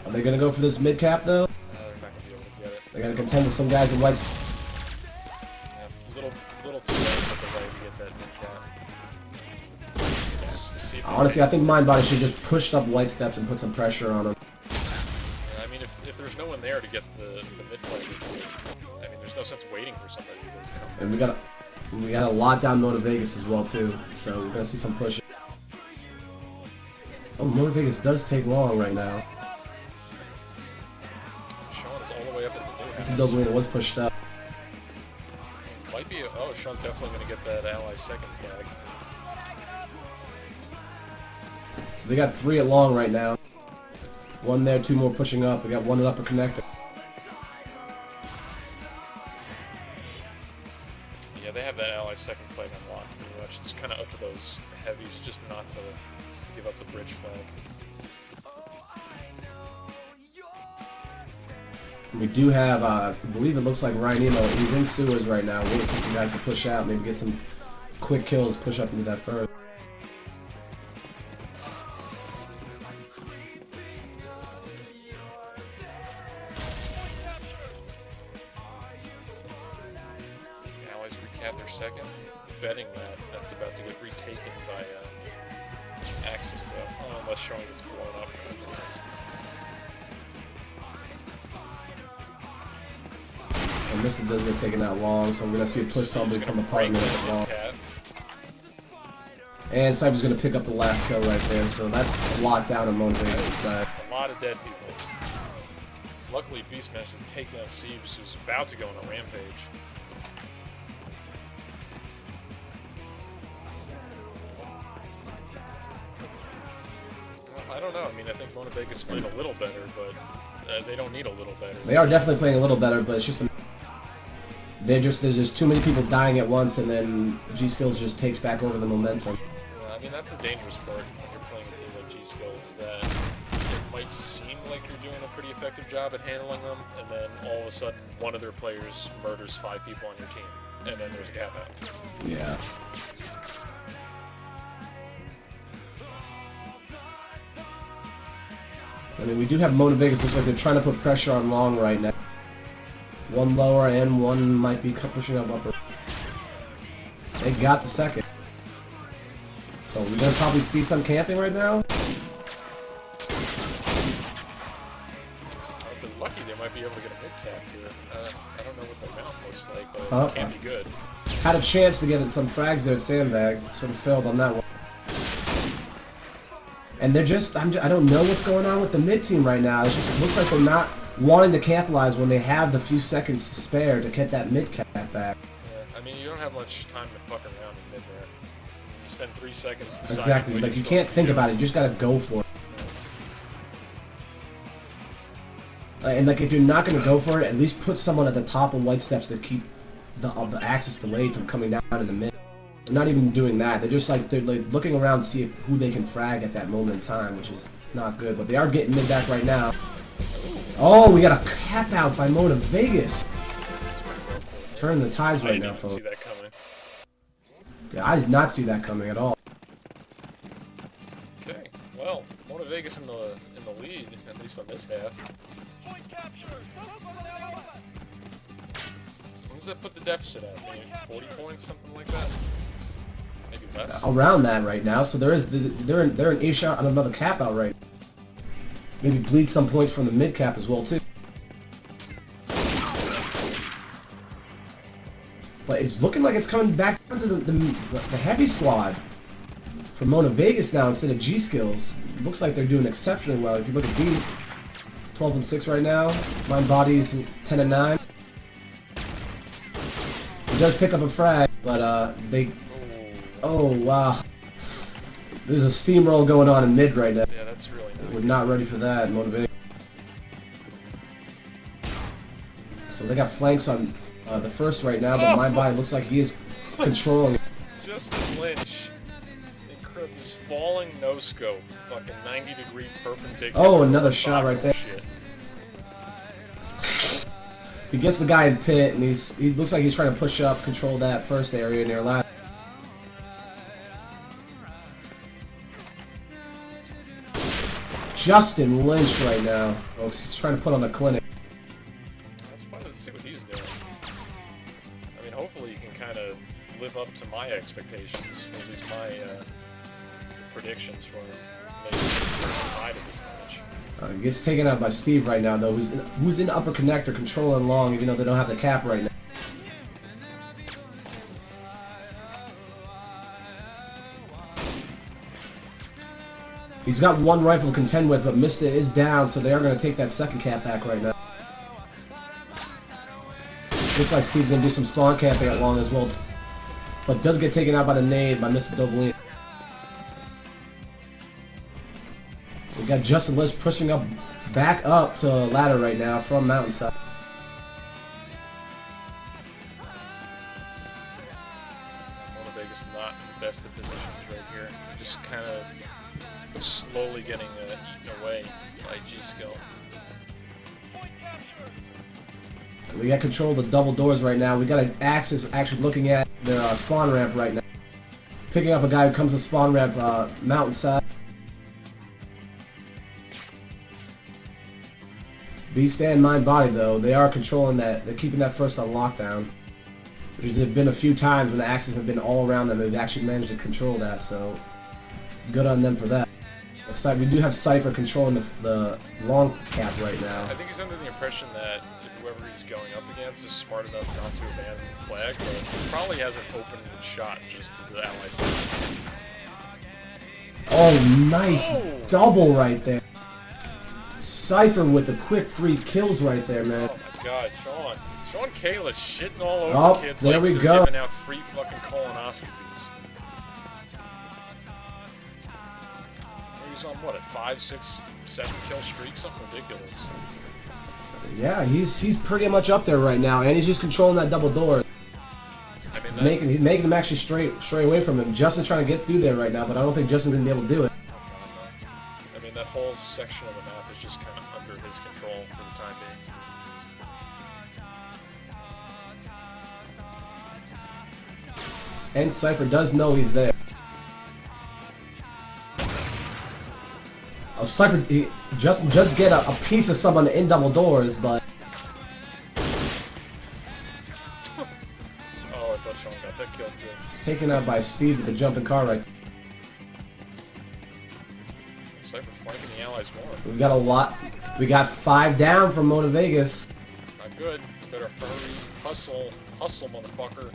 Are they gonna go for this mid cap though? They're not gonna be able to get it. They're gonna contend with some guys in white. Yeah, little too late for the way to get that mid cap. Let's see if Honestly, I think Mindbody should just push up white steps and put some pressure on them. I mean, if there's no one there to get the mid play, I mean, there's no sense waiting for somebody to come. And we got a lot down Mona Vegas as well too, so we're gonna see some push. Oh, Mona Vegas does take long right now. Sean is all the way up in the new This house. Doblina was pushed up. Might be. Oh, Sean's definitely gonna get that ally second flag. So they got 3 at long right now. 1 there, 2 more pushing up. We got 1 at upper connector. Yeah, they have that ally second flag unlocked pretty much. It's kind of up to those heavies just not to give up the bridge flag. We do have, I believe it looks like Ryan Emo. He's in sewers right now, waiting for some guys to push out, maybe get some quick kills, push up into that first. Allies recap their second. Betting that that's about to get retaken by Axis, though. Oh, unless Sean gets blown up. And this does get taken out long, so we're going to see a push probably come apart in this long. And Cypher's going to pick up the last kill right there, so that's locked down on Mona Vegas' side. A lot of dead people. Luckily, Beast managed to take down Siebes, who's about to go on a rampage. Well, I don't know. I mean, I think Mona Vegas is playing a little better, but they don't need a little better. They are definitely playing a little better, but it's just there's just too many people dying at once, and then G.Skills just takes back over the momentum. I mean, that's the dangerous part when you're playing a team like G.Skill, is that it might seem like you're doing a pretty effective job at handling them, and then all of a sudden one of their players murders 5 people on your team, and then there's a gap out. Yeah. I mean, we do have Mona Vegas. Looks like they're trying to put pressure on long right now. 1 lower and 1 might be pushing up upper. They got the second. So we're gonna probably see some camping right now. I've been lucky able to get a mid-cap here. I don't know what the mount looks like, but it can't be good. Had a chance to get some frags there at Sandbag, sort of failed on that one. And they're just, I don't know what's going on with the mid team right now. It just looks like they're not wanting to capitalize when they have the few seconds to spare to get that mid cap back. Yeah, I mean, you don't have much time to fuck around in mid there. You spend 3 seconds deciding. Exactly, like you can't think about it, you just gotta go for it. And like if you're not gonna go for it, at least put someone at the top of white steps to keep the axis delayed from coming down in the mid. They're not even doing that. They're like looking around to see who they can frag at that moment in time, which is not good. But they are getting mid back right now. Oh, we got a cap out by Mona Vegas. Turning the tides right now, folks. I didn't see that coming. Yeah, I did not see that coming at all. Okay, well, Mona Vegas in the lead, at least on this half. What does that put the deficit at? Maybe 40 points, something like that? Maybe less? Around that right now, so they're an A shot on another cap out right now. Maybe bleed some points from the mid cap as well too. But it's looking like it's coming back down to the heavy squad for Mona Vegas now instead of G.Skills. Looks like they're doing exceptionally well. If you look at these, 12 and 6 right now. Mind Body's 10 and 9. He does pick up a frag, but they. Oh wow! There's a steamroll going on in mid right now. Yeah, that's really nice. We're not ready for that. Motivate. So they got flanks on the first right now, but Mind Body looks like he is controlling it. Just Lynch. Incredible. This falling no scope. Fucking 90-degree perpendicular. Oh, another shot right there. Shit. He gets the guy in pit, and he looks like he's trying to push up, control that first area near last. Justin Lynch right now, folks. He's trying to put on a clinic. That's fun to see what he's doing. I mean, hopefully you can kind of live up to my expectations, or at least my predictions for maybe the tide of this match. Gets taken out by Steve right now, though, who's in upper connector, controlling long, even though they don't have the cap right now. He's got one rifle to contend with, but Mista is down, so they are going to take that second cap back right now. Looks like Steve's going to do some spawn camping at long as well, but does get taken out by the nade by Mr. Doblin. We got Justin Lynch pushing up, back up to ladder right now from Mountainside. Mona Vegas not in the best of positions right here. Just kind of slowly getting eaten away by G.Skill. We got control of the double doors right now. We got an Axis actually looking at their spawn ramp right now. Picking up a guy who comes to spawn ramp Mountainside. Beast and Mind Body, though, they are controlling that. They're keeping that first on lockdown. There's been a few times when the Axis have been all around them. They've actually managed to control that, so good on them for that. We do have Cypher controlling the long cap right now. I think he's under the impression that whoever he's going up against is smart enough not to abandon the flag, but he probably has an open shot just to the ally side. Oh, nice double right there. Cypher with the quick 3 kills right there, man. Oh my god, Sean Kayla shitting all over kids there like we they're go. giving out free fucking colonoscopies. He's on what, a 5, 6, 7 kill streak? Something ridiculous. Yeah, he's pretty much up there right now, and he's just controlling that double door. I mean, He's making them actually stray away from him. Justin's trying to get through there right now, but I don't think Justin's gonna be able to do it. I mean, that whole section of the map is just kind of under his control for the time being. And Cypher does know he's there. Oh, Cypher, just get a piece of someone in double doors, but Oh, I thought Sean got that kill too. he's taken out by Steve with the jumping car right. Cypher flanking the allies more. We got a lot. We got 5 down from Mona Vegas. good. Better hurry. Hustle. Hustle, motherfucker.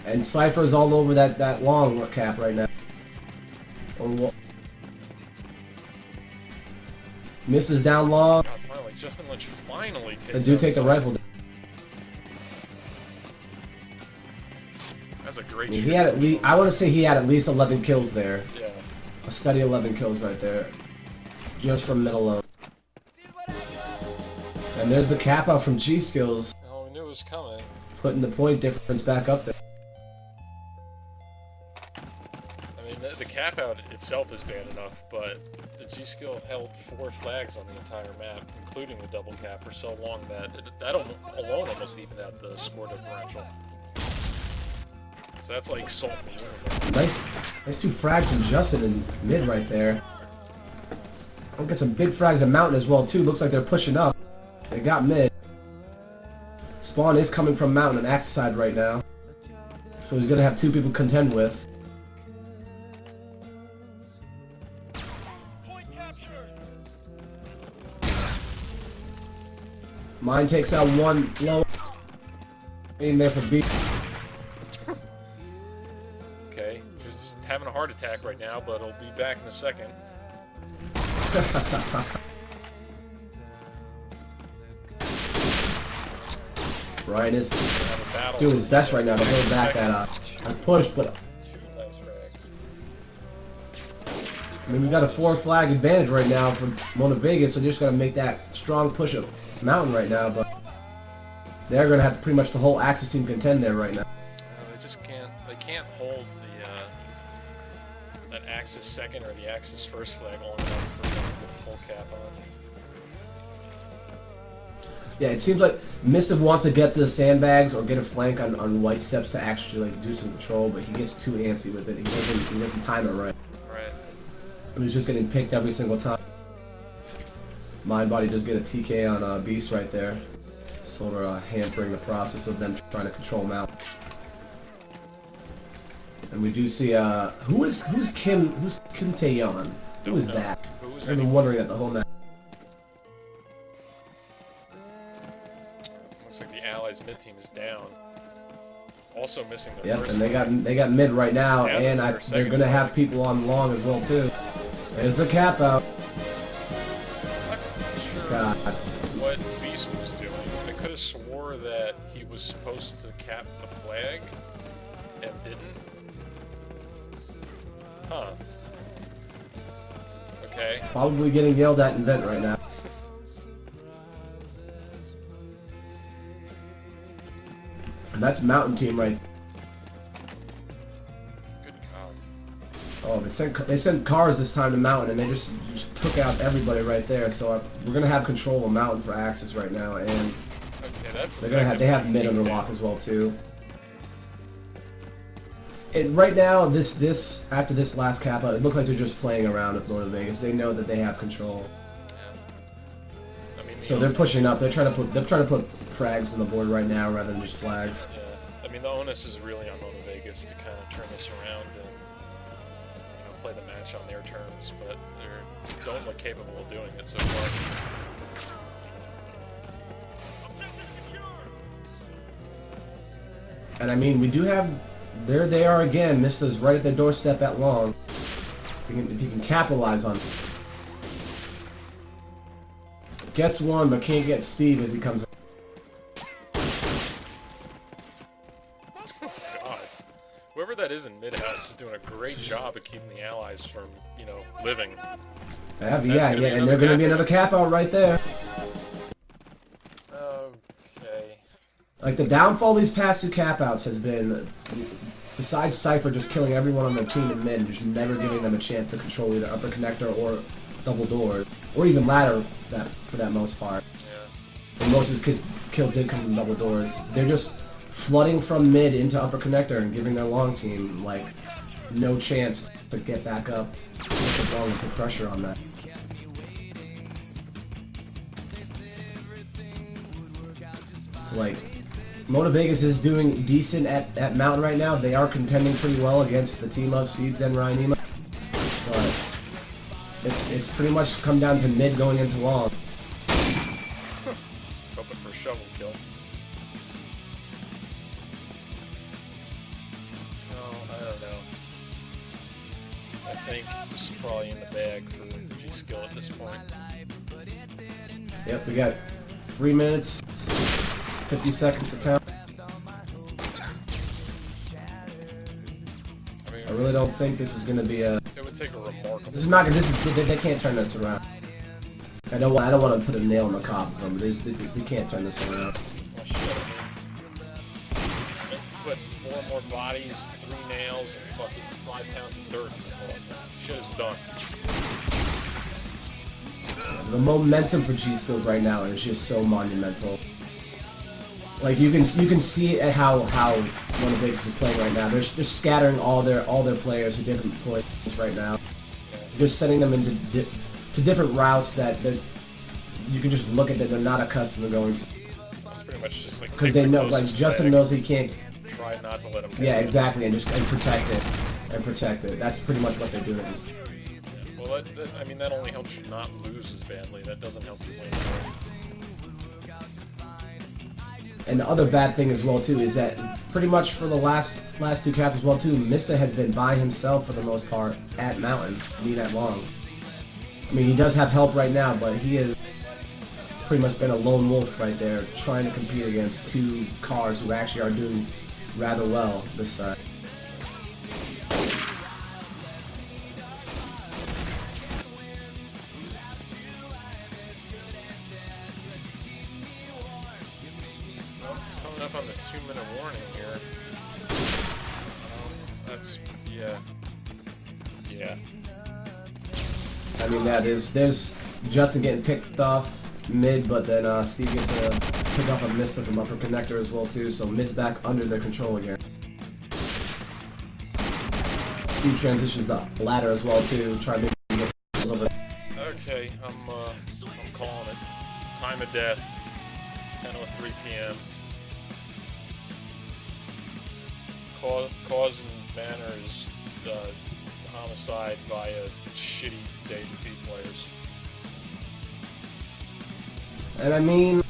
And Cypher's all over that long cap right now. Misses down long. God, finally, Justin Lynch finally takes They do take the rifle down. That's a great I mean, shot. he had at least, I want to say he had at least 11 kills there. Yeah. A steady 11 kills right there. Just from mid alone. And there's the cap out from G.Skills. Oh, we knew it was coming. Putting the point difference back up there. I mean, the cap out itself is bad enough, but the G.Skill held 4 flags on the entire map, including the double cap, for so long that that alone almost evened out the score differential. So that's like salt in the universe. Nice 2 frags from Justin in mid right there. We'll get some big frags at Mountain as well too. Looks like they're pushing up. They got mid. Spawn is coming from Mountain and Axe's side right now. So he's gonna have 2 people contend with. Mine takes out 1 low. In there for B. Okay, just having a heart attack right now, but he'll be back in a second. Ryan is doing his best right now to hold back that push, but 2 nice frags. I mean we got a 4 flag advantage right now from Mona Vegas, so they're just gonna make that strong push of Mountain right now, but they're gonna have to pretty much the whole Axis team contend there right now. They just can't. They can't hold the that Axis second or the Axis first flag long enough for them to get full cap on. Yeah, it seems like Missive wants to get to the sandbags or get a flank on White Steps to actually like do some control, but he gets too antsy with it. He doesn't time it right. Right. And he's just getting picked every single time. Mindbody does get a TK on Beast right there, sort of hampering the process of them trying to control Mount. And we do see who's Kim Taeyeon? Who is that? I've been wondering that the whole match. Looks like the Allies mid team is down. Also missing their Yep, first. and they got mid right now, Yeah, and they're gonna have people on long as well too. There's the cap out. God. What Beast was doing. I could have swore that he was supposed to cap the flag and didn't. Huh. Okay. Probably getting yelled at in vent right now. And that's Mountain Team right. Good God. Oh, they sent cars this time to Mountain, and they just took out everybody right there. So we're gonna have control of Mountain for Axis right now, and Okay, that's they have mid under lock as well too. And right now, after this last cap out, it looks like they're just playing around with Mona Vegas. They know that they have control, Yeah. I mean, so they're pushing up. They're trying to put frags on the board right now rather than just flags. Yeah. I mean, the onus is really on Mona Vegas to kind of turn this around and play the match on their terms, but they don't look capable of doing it so far. And I mean, we do have. There they are again. Misses right at their doorstep at long. If you can capitalize on it. Gets one, but can't get Steve as he comes. God. Whoever that is in mid-house is doing a great job of keeping the Allies from, living. Yeah, and they're going to be another cap out right there. Okay. Like, the downfall of these past 2 cap outs has been, besides Cypher just killing everyone on their team in mid, just never giving them a chance to control either upper connector or double doors, or even ladder for that most part. Yeah. And most of his kill did come from double doors. They're just flooding from mid into upper connector and giving their long team, like, no chance to get back up, push it long and put pressure on that. So, like, Mona Vegas is doing decent at Mountain right now. They are contending pretty well against the team of Seeds and Ryanema. But it's pretty much come down to mid going into long. Hoping for a shovel kill. I think this is probably in the bag for G.Skill at this point. Yep, we got 3 minutes, 50 seconds to count. I mean, I really don't think this is going to be a... it would take a remarkable... This is not gonna... They can't turn this around. I don't want to put a nail in the coffin for them, but they can't turn this around. Oh, shit. Put 4 more bodies, 3 nails, and fucking 5 pounds of dirt. Shit is done. The momentum for G.Skills right now is just so monumental. Like you can see at how one of Vegas is playing right now. They're just scattering all their players to different points right now. Just sending them into different routes that you can just look at that they're not accustomed to going to. It's pretty much just like because they know, like Justin knows he can't. Try not to let him. Yeah, exactly, and protect it. That's pretty much what they're doing at this point. Well, I mean, that only helps you not lose as badly. That doesn't help you win. And the other bad thing as well too is that pretty much for the last 2 caps as well too, Mista has been by himself for the most part at Mountain, at Long. I mean, he does have help right now, but he has pretty much been a lone wolf right there, trying to compete against 2 cars who actually are doing rather well this side. Coming up on the 2-minute warning here. That's yeah. I mean, there's Justin getting picked off mid, but then Steve gets to pick off a Mista from upper connector as well too, so mid's back under their control again. Steve transitions the ladder as well too, trying to get over. Okay, I'm calling it. Time of death, 10:03 p.m. Cause and manner is homicide via shitty day defeat players. And I mean,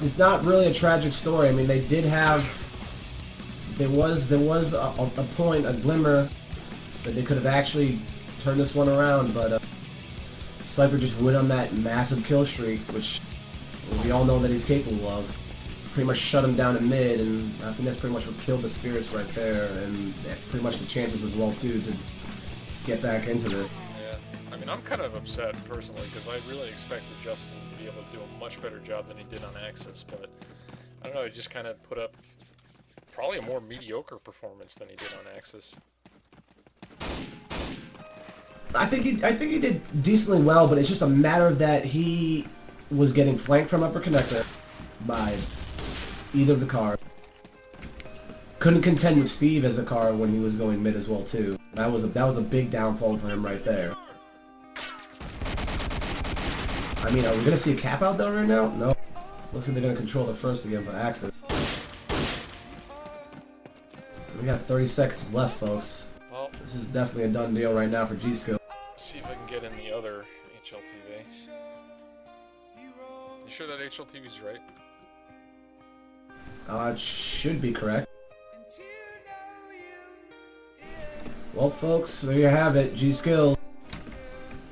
it's not really a tragic story. I mean, they did have, there was a point, a glimmer, that they could have actually turned this one around, but Cypher just went on that massive kill streak, which we all know that he's capable of. Pretty much shut him down in mid, and I think that's pretty much what killed the spirits right there, and pretty much the chances as well too to get back into this. Yeah, I mean, I'm kind of upset personally because I really expected Justin to be able to do a much better job than he did on Axis, but I don't know, he just kind of put up probably a more mediocre performance than he did on Axis. I think he did decently well, but it's just a matter of that he was getting flanked from upper connector by either of the cars. Couldn't contend with Steve as a car when he was going mid as well too. That was a big downfall for him right there. I mean, are we gonna see a cap out though right now? No. Looks like they're gonna control the first again for Axis. We got 30 seconds left, folks. Well, this is definitely a done deal right now for G.Skill. See if I can get in the other HLTV. You sure that HLTV's right? It should be correct. Well, folks, there you have it. G.Skill.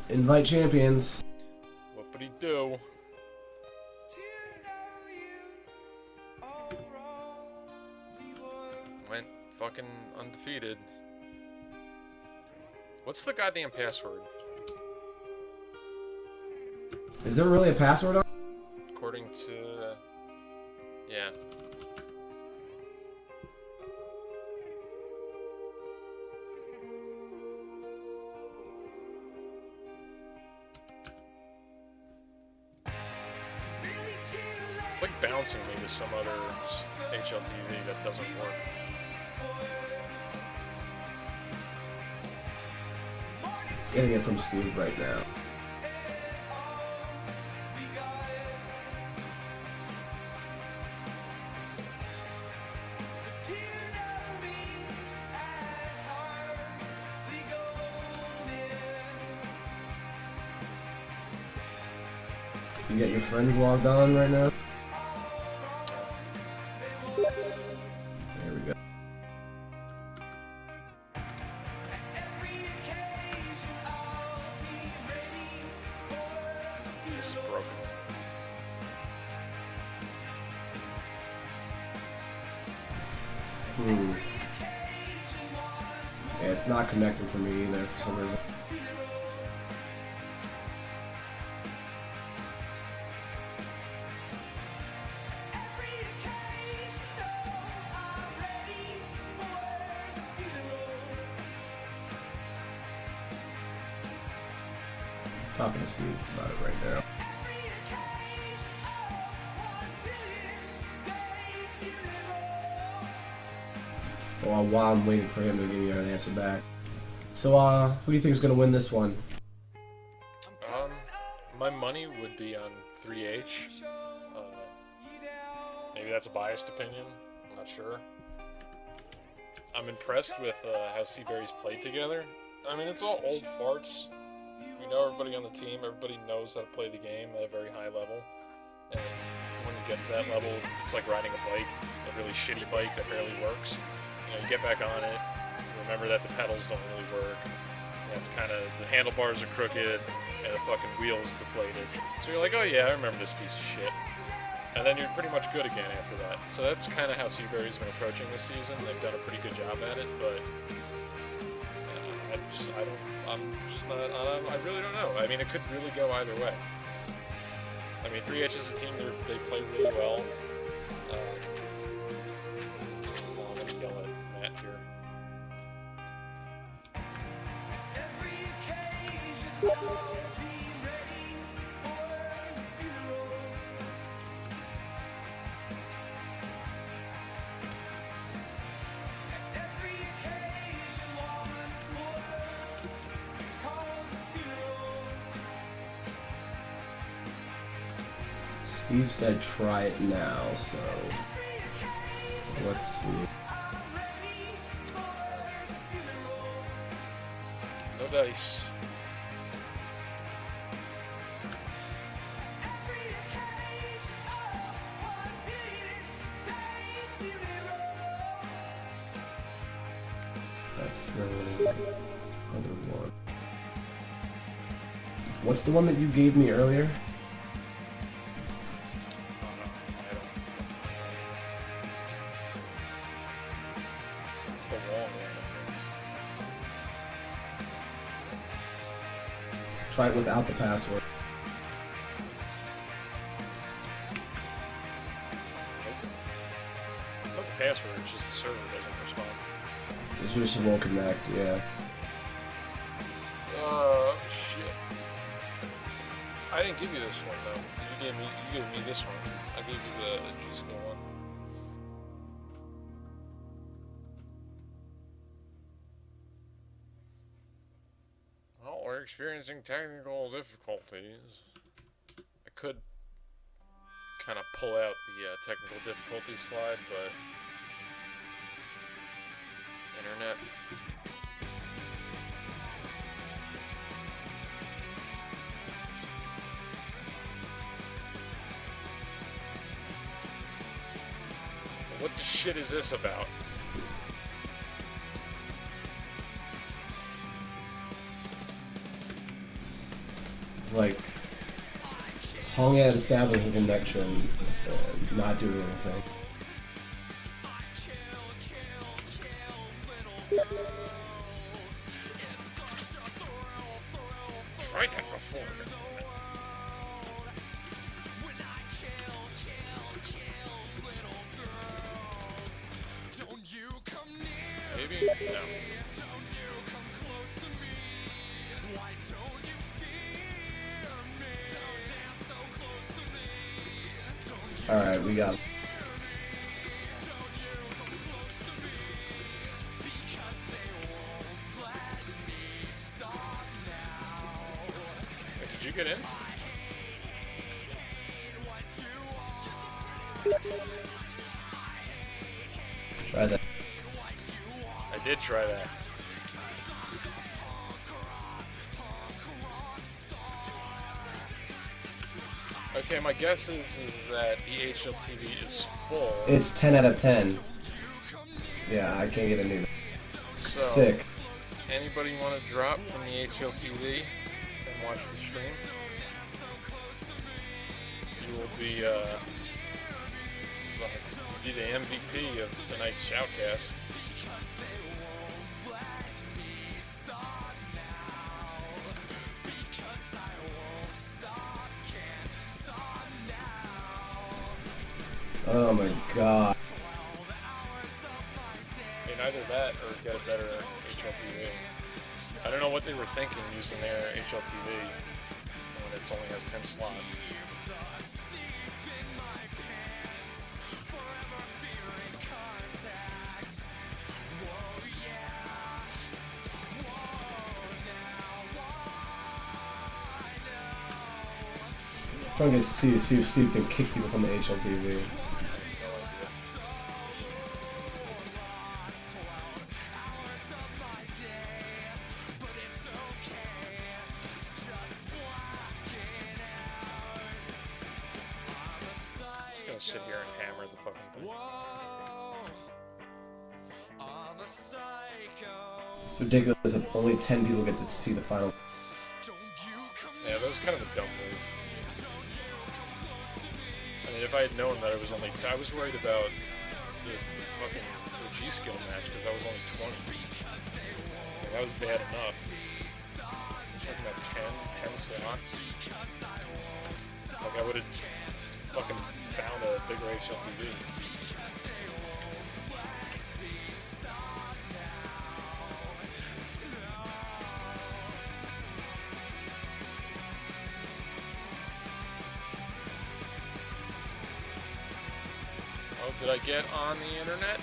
Invite champions. Whoopity-doo. Went fucking undefeated. What's the goddamn password? Is there really a password on? According to... yeah. It's like bouncing me to some other HLTV that doesn't work. Getting it from Steve right now. You get your friends logged on right now? There we go. it's not connecting for me either for some reason. Talking to Steve about it right now. While I'm waiting for him to give me an answer back. So, who do you think is going to win this one? My money would be on 3H. Maybe that's a biased opinion. I'm not sure. I'm impressed with how cBerry's played together. I mean, it's all old farts. We know everybody on the team. Everybody knows how to play the game at a very high level. And when you get to that level, it's like riding a bike, a really shitty bike that barely works. You know, you get back on it, you remember that the pedals don't really work, you have to the handlebars are crooked, and the fucking wheel's deflated. So you're like, oh yeah, I remember this piece of shit. And then you're pretty much good again after that. So that's kind of how cBerry's been approaching this season. They've done a pretty good job at it, but I really don't know. I mean, it could really go either way. I mean, 3H is a team, they play really well. I'm going to yell at Matt here. Steve said try it now, so let's see. No dice. That's the other one. What's the one that you gave me earlier? Try it without the password. It's not the password, it's just the server doesn't respond. It's just won't connect, yeah. Shit. I didn't give you this one though. You gave me this one. I gave you the G.Skill one. Well, we're experiencing technical difficulties. I could kind of pull out the technical difficulty slide, but internet. What the shit is this about? It's like hung at establishing a connection and not doing anything. Tried that before. Maybe? No. Alright, we got. Did you get in? Try that. I did try that. Okay, my guess is that the HLTV is full. It's 10 out of 10. Yeah, I can't get in either. So, Sick. anybody want to drop from the HLTV and watch the stream? You will be the MVP of tonight's shoutcast. Oh my god. I mean, either that or get a better HLTV. I don't know what they were thinking using their HLTV when it only has 10 slots. Trying to see if Steve can kick people from the HLTV. Sit here and hammer the fucking thing. It's ridiculous if only 10 people get to see the finals. Yeah, that was kind of a dumb move. I mean, if I had known that it was only 10, I was worried about the fucking G.Skill match because I was only 20. Like, that was bad enough. I'm talking about 10 slots. Like, I would have fucking found a bigger HLTV. Oh, did I get on the internet?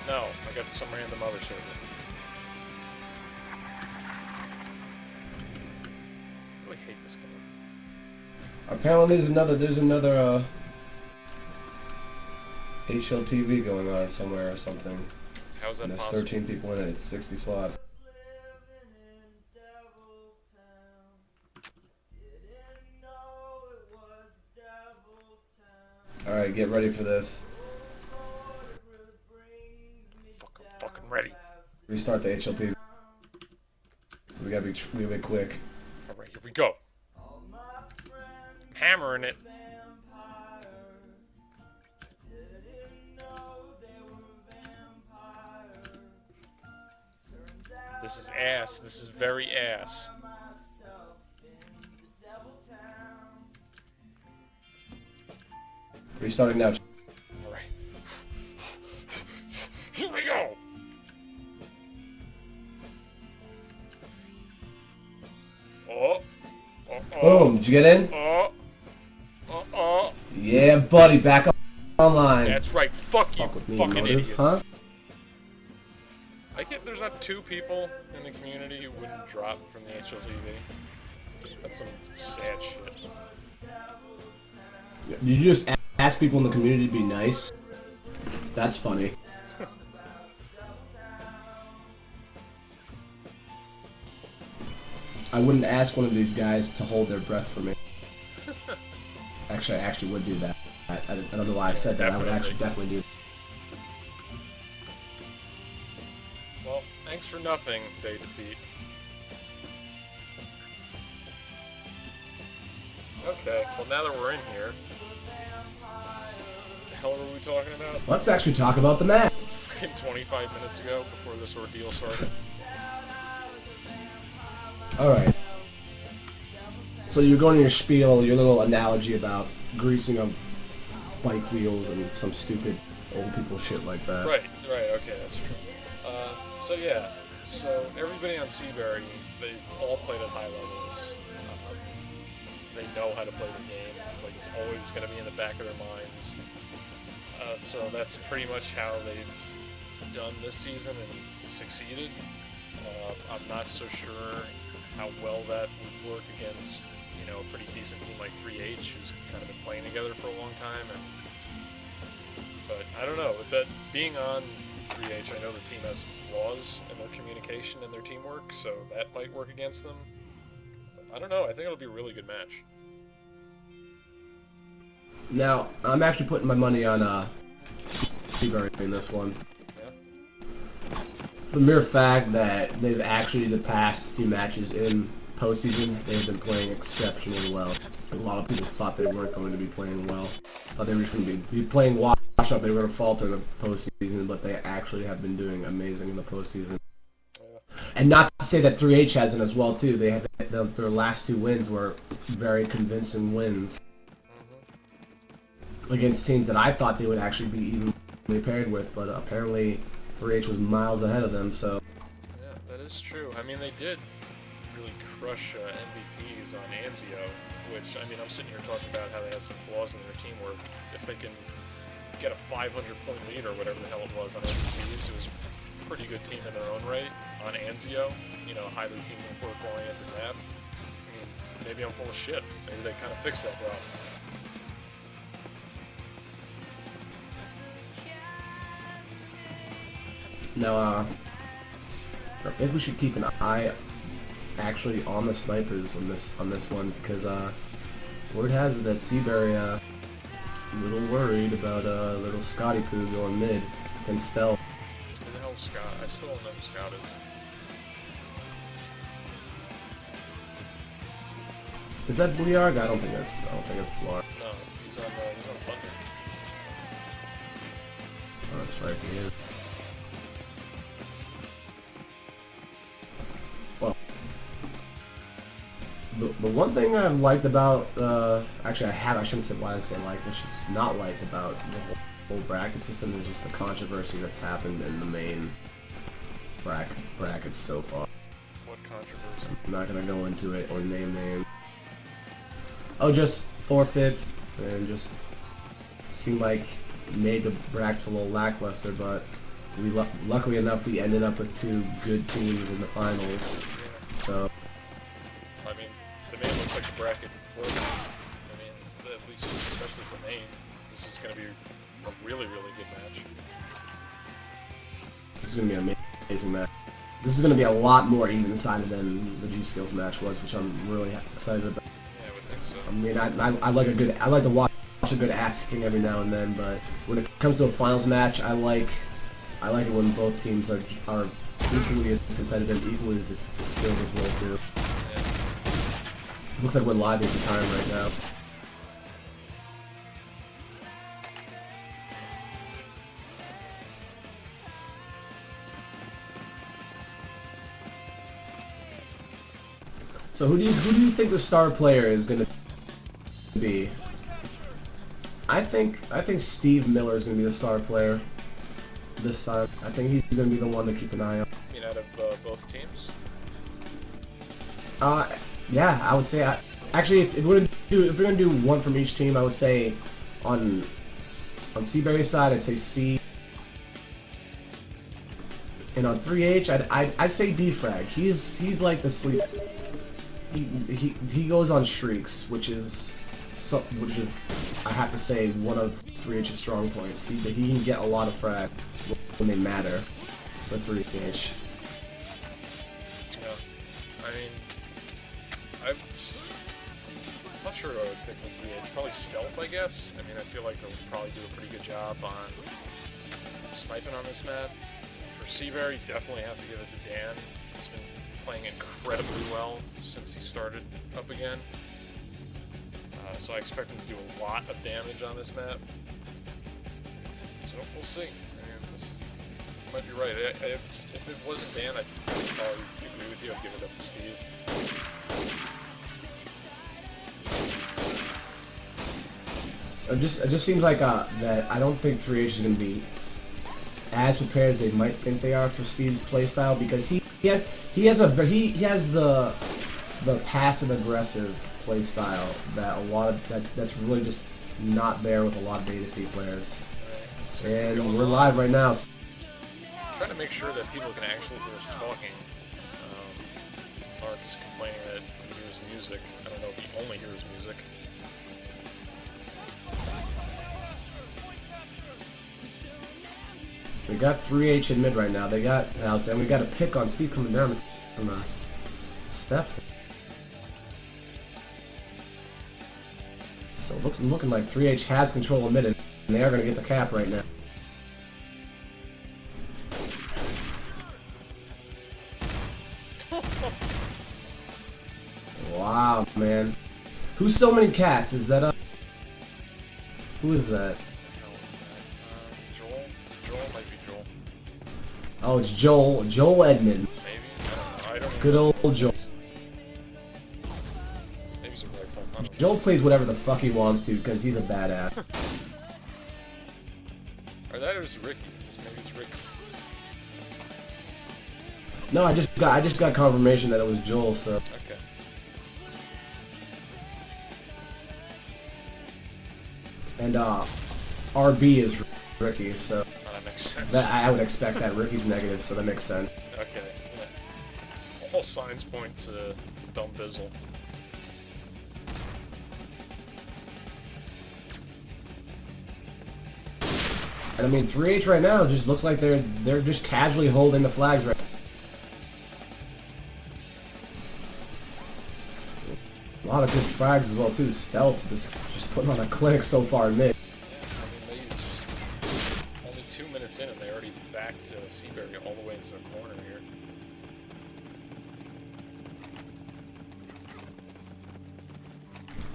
No, I got some random other server. I really hate this game. Apparently there's another HLTV going on somewhere or something. How's that And there's possible? 13 people in it, it's 60 slots. Alright, get ready for this. I'm fucking ready. Restart the HLTV. So we gotta be quick. Alright, here we go. Hammering it. This is ass. This is very ass. Restarting now. Alright. Here we go! Oh. Boom, did you get in? Yeah, buddy, back up online. That's right. Fuck you, Fuck with me, fucking motive, idiots. huh? I get there's not 2 people in the community who wouldn't drop from the HLTV. That's some sad shit. Did you just ask people in the community to be nice? That's funny. I wouldn't ask one of these guys to hold their breath for me. Actually, I actually would do that. I don't know why I said that. I would actually definitely do that. Well, thanks for nothing, Day Defeat. Okay, well now that we're in here, what the hell were we talking about? Let's actually talk about the match. Fucking 25 minutes ago, before this ordeal started. Alright. So you're going to your spiel, your little analogy about greasing of bike wheels and some stupid old people shit like that. Right, okay, that's true. So yeah, so everybody on cBerry, they've all played at high levels. They know how to play the game. Like, it's always going to be in the back of their minds. So that's pretty much how they've done this season and succeeded. I'm not so sure how well that would work against, you know, a pretty decent team like 3H, who's kind of been playing together for a long time. But I don't know. But being on 3H, I know the team has some flaws in their communication and their teamwork, so that might work against them. But I don't know. I think it'll be a really good match. Now, I'm actually putting my money on cBerry in this one. Yeah. For the mere fact that they've actually, the past few matches in postseason, they've been playing exceptionally well. A lot of people thought they weren't going to be playing well. Thought they were just going to be playing wash up, they were going to falter in the postseason, but they actually have been doing amazing in the postseason. And not to say that 3H hasn't as well, too. They have their last 2 wins were very convincing wins. against teams that I thought they would actually be evenly paired with, but apparently 3H was miles ahead of them. So Yeah, that is true. I mean, they did really crush MVPs on Anzio, which, I mean, I'm sitting here talking about how they have some flaws in their teamwork. If they can get a 500-point lead or whatever the hell it was on MVPs, it was a pretty good team in their own right on Anzio, you know, highly teamwork-oriented map. I mean, maybe I'm full of shit. Maybe they kind of fixed that problem. now, I think we should keep an eye actually on the snipers on this one, because word has it that cBerry a little worried about little Scotty Poo going mid and stealth. Who the hell's Scott? I still don't know who Scott is. Is that Bliarg? I don't think it's Bliarg. No, he's on Thunder. Oh, that's right, he is. Well, the one thing I've liked about, actually I shouldn't say why I say like, it's just not liked about the whole bracket system is just the controversy that's happened in the main brackets so far. What controversy? I'm not gonna go into it or name names. Oh, just forfeits, and just seemed like made the brackets a little lackluster, but we luckily enough we ended up with two good teams in the finals. Yeah. So I mean, to me it looks like the bracket worked. I mean, at least especially for Maine, this is going to be a really, really good match. this is gonna be an amazing match. This is gonna be a lot more even-sided than the G.Skills match was, which I'm really excited about. Yeah, I would think so. I mean, I like to watch a good ass kicking every now and then, but when it comes to a finals match, I like it when both teams are equally as competitive, equally as skilled as well too. Yeah. Looks like we're live at the time right now. So who do you think the star player is gonna be? I think Steve Miller is gonna be the star player this time. I think he's gonna be the one to keep an eye on. You mean out of both teams? Yeah, I would say. Actually, if we're gonna do one from each team, I would say on cBerry's side, I'd say Steve, and on 3H, I'd say Defrag. He's like the sleep. He goes on streaks, which is I have to say one of 3H's strong points. He can get a lot of frag when they matter for 3H. Yeah. I mean, I'm not sure what I would pick with 3H. Probably Stealth, I guess. I mean, I feel like they'll probably do a pretty good job on sniping on this map. For cBerry, definitely have to give it to Dan. He's been playing incredibly well since he started up again. So I expect him to do a lot of damage on this map. So we'll see. I mean, you might be right. If it wasn't Dan, I'd probably agree with you. I'd give it up to Steve. It just seems like that I don't think 3H is going to be as prepared as they might think they are for Steve's playstyle, because he has the passive aggressive playstyle that that's really just not there with a lot of data feed players. So And we're live right now. trying to make sure that people can actually hear us talking. Mark is complaining that he hears music. I don't know if he only hears music. We got 3H in mid right now. They got House, and we got a pick on Steve coming down from steps. So looking like 3H has control of mid, and they are going to get the cap right now. Wow, man. Who's so many cats? Is that who is that? Joel? Joel might be Joel. Oh, it's Joel Edmond. Maybe? I don't know. Good old Joel. Maybe he's a rifle. I don't know. Joel plays whatever the fuck he wants to because he's a badass. or is it Ricky? Maybe it's Ricky. No, I just got confirmation that it was Joel. So. Okay. And RB is Ricky, so Oh, that makes sense. that I would expect that Ricky's negative, so that makes sense. Okay. Yeah. All signs point to Dumb Bizzle. And I mean, 3H right now just looks like they're just casually holding the flags right. A lot of good frags as well too. Stealth just putting on a clinic so far in mid. Yeah, I mean, they only 2 minutes in and they already backed cBerry all the way into the corner here.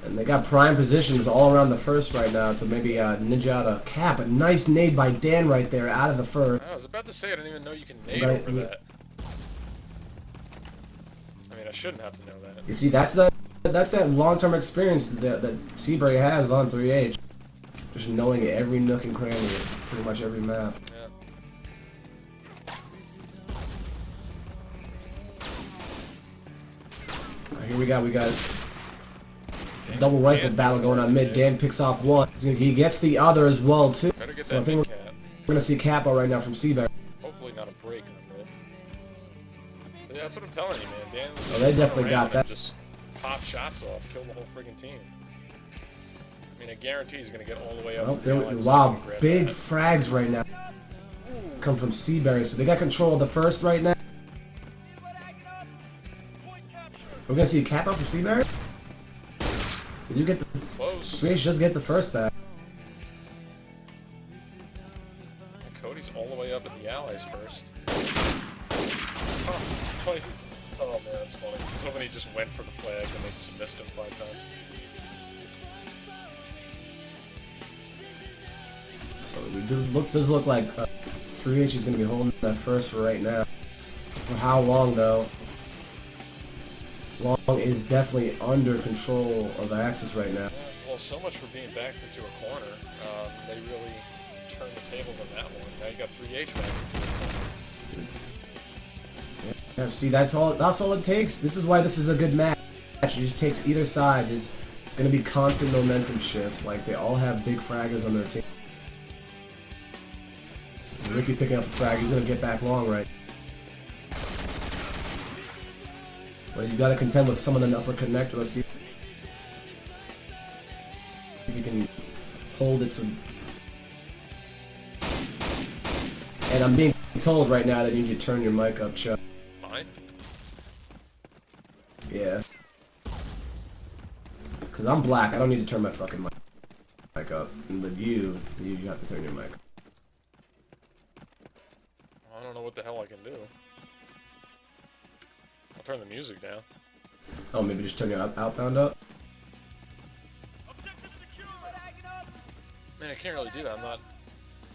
And they got prime positions all around the first right now to maybe ninja out a cap. A nice nade by Dan right there out of the first. I was about to say, I didn't even know you can nade Right, over yeah. that. I mean, I shouldn't have to know that. You see, that's that long-term experience that cBerry has on 3H. Just knowing every nook and cranny of pretty much every map. Yeah. Here we got double rifle battle going on mid. Dan picks off one. He gets the other as well too. Better get So I that think big we're cat. gonna see Capo right now from cBerry. Hopefully not a break in the mid. So yeah, that's what I'm telling you, man. Dan Oh, they definitely run got around that. and just pop shots off, kill the whole friggin' team. I mean, I guarantee he's gonna get all the way up Oh, to the outside wow, and grab big that. frags right now. Come from cBerry, so they got control of the first right now. We're gonna see a cap up from cBerry. Did you get the? Close. 3H just get the first back. And Cody's all the way up at the allies first. Oh man, that's funny. I was hoping he just went for the flag and they just missed him 5 times. So it does look like 3H is going to be holding that first for right now. For how long though? Long is definitely under control of Axis right now. Yeah, well, so much for being backed into a corner. They really turned the tables on that one. Now you got 3H back into a corner. Yeah, see, that's all it takes. This is why this is a good match. It just takes either side. There's going to be constant momentum shifts. Like, they all have big fraggers on their team. Ricky picking up the frag. He's going to get back long, right? But he's got to contend with someone in the upper connector. Let's see if he can hold it to... And I'm being told right now that you need to turn your mic up, Chuck. Mine? Yeah. Because I'm black. I don't need to turn my fucking mic up. But you have to turn your mic up. I don't know what the hell I can do. I'll turn the music down. Oh, maybe just turn your outbound up? Man, I can't really do that. I'm not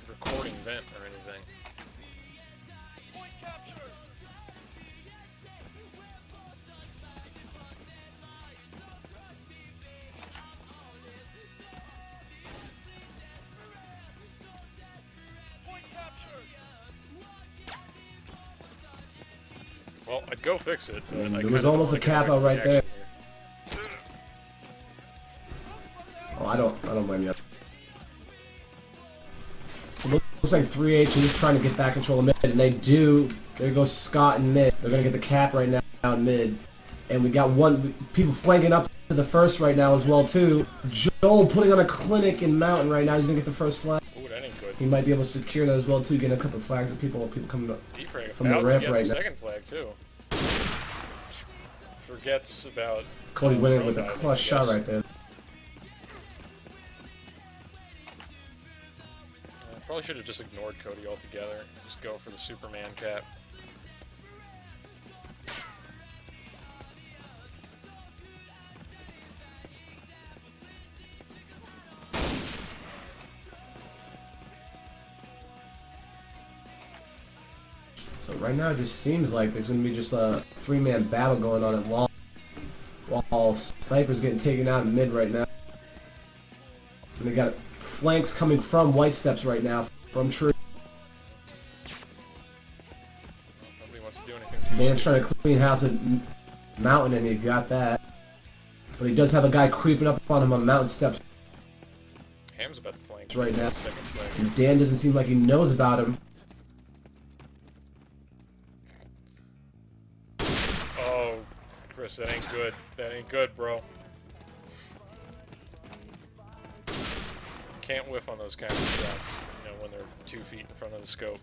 recording vent or anything. Well, I'd go fix it. But I There kinda was don't almost wanna a get cap wrecked out right there. reaction here. Oh, I don't blame you. So looks like 3H is just trying to get back control of mid, and they do. There goes Scott in mid. They're gonna get the cap right now in mid, and we got people flanking up to the first right now as well too. Joel putting on a clinic in mountain right now. He's gonna get the first flag. Ooh, that ain't good. He might be able to secure that as well too. Getting a couple of flags of people coming up. D-Frag from the about to ramp get right the now. second flag too. Forgets about Cody winning throw with a diving, clutch I shot guess. right there. Probably should have just ignored Cody altogether. Just go for the Superman cap. So right now it just seems like there's going to be just a 3-man battle going on at long. While Sniper's getting taken out in mid right now. And they got flanks coming from White Steps right now, from Tree. wants to do anything too Man's stupid. trying to clean house at Mountain, and he's got that. But he does have a guy creeping up on him on Mountain steps Ham's about to flank right now. Second flag. And Dan doesn't seem like he knows about him. Oh, Chris, that ain't good. That ain't good, bro. Can't whiff on those kinds of shots, you know, when they're 2 feet in front of the scope.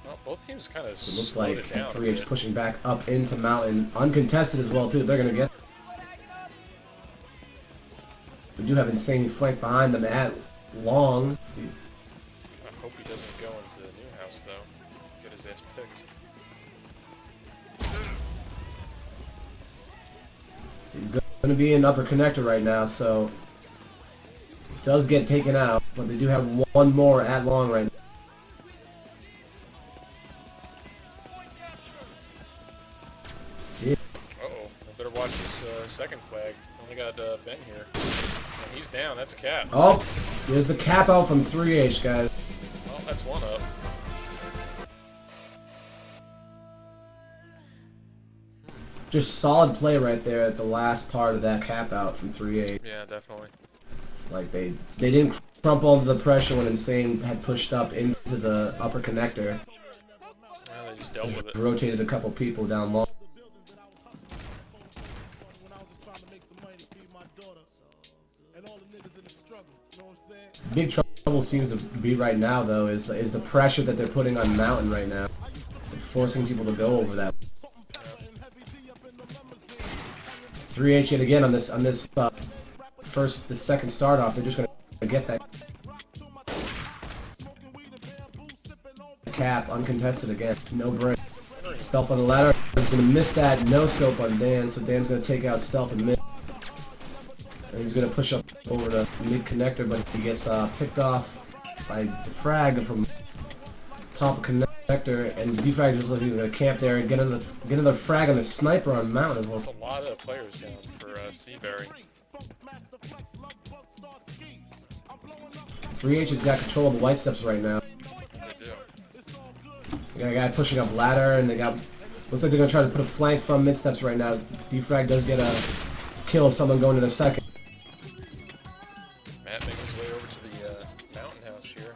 Well, both teams kind of It looks slowed like it down. 3H pushing back up into Mountain. Uncontested as well, too. They're going to get. We do have Insane flank behind them at Long. Let's see. I hope he doesn't go into the new house, though. Get his ass picked. He's going to be in upper connector right now, so he does get taken out, but they do have one more at Long right now. Uh-oh. I better watch this second flag. Only got Ben here. And he's down. That's a cap. Oh, there's the cap out from 3H, guys. Well, that's one up. Just solid play right there at the last part of that cap out from 3H. Yeah, definitely. It's like they didn't crumple under the pressure when Insane had pushed up into the upper connector. Yeah, they just dealt with it. Rotated a couple people down Long. Big trouble seems to be right now, though, is the pressure that they're putting on Mountain right now. They're forcing people to go over that. 3H yet again on this the second start off. They're just gonna get that cap uncontested again. No break. Stealth on the ladder. He's gonna miss that no scope on Dan, so Dan's gonna take out Stealth and mid. And he's gonna push up over to mid connector, but he gets picked off by Defrag from top of connector, and Defrag just looking gonna camp there and get another frag on the sniper on Mountain as well. There's a lot of players down for cBerry. 3H has got control of the white steps right now. They do. They got a guy pushing up ladder, and they got looks like they're gonna try to put a flank from mid steps right now. Defrag does get a kill of someone going to their second. Matt making his way over to the mountain house here.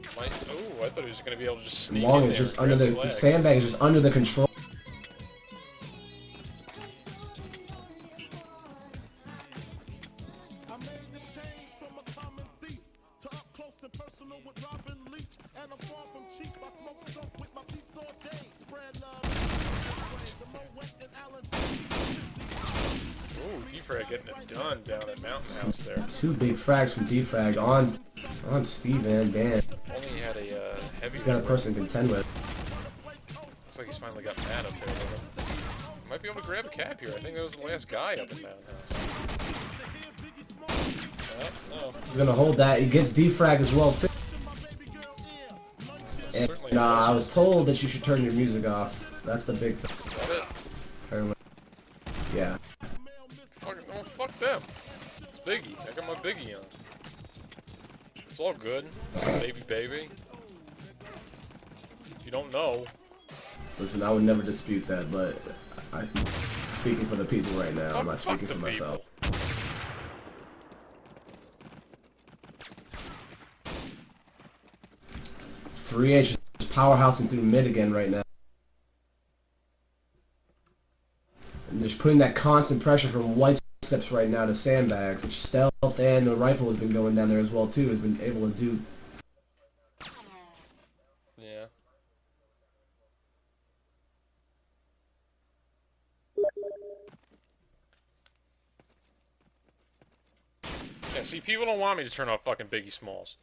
Oh, I thought he was going to be able to just sneak Long in is there just and under grab the flag. sandbag is just under the control. Ooh, Defrag getting it done down at Mountain House there. Two big frags from Defrag on Steve and Dan. Only he had a heavy. He's got a one. person to contend with. Looks like he's finally got Matt up there with him. Might be able to grab a cap here. I think that was the last guy up at Mountain House. No. He's gonna hold that. He gets Defrag as well too. And Certainly I was told that you should turn your music off. That's the big thing. Is that it? Apparently. Yeah. Fuck them. It's Biggie. I got my Biggie on. It's all good. Baby. If you don't know. Listen, I would never dispute that, but I'm speaking for the people right now. I'm not Fuck speaking the for myself. people. 3H is powerhousing through mid again right now. And just putting that constant pressure from white steps right now to sandbags, which Stealth and the rifle has been going down there as well too, has been able to do. Yeah. Yeah, see, people don't want me to turn off fucking Biggie Smalls.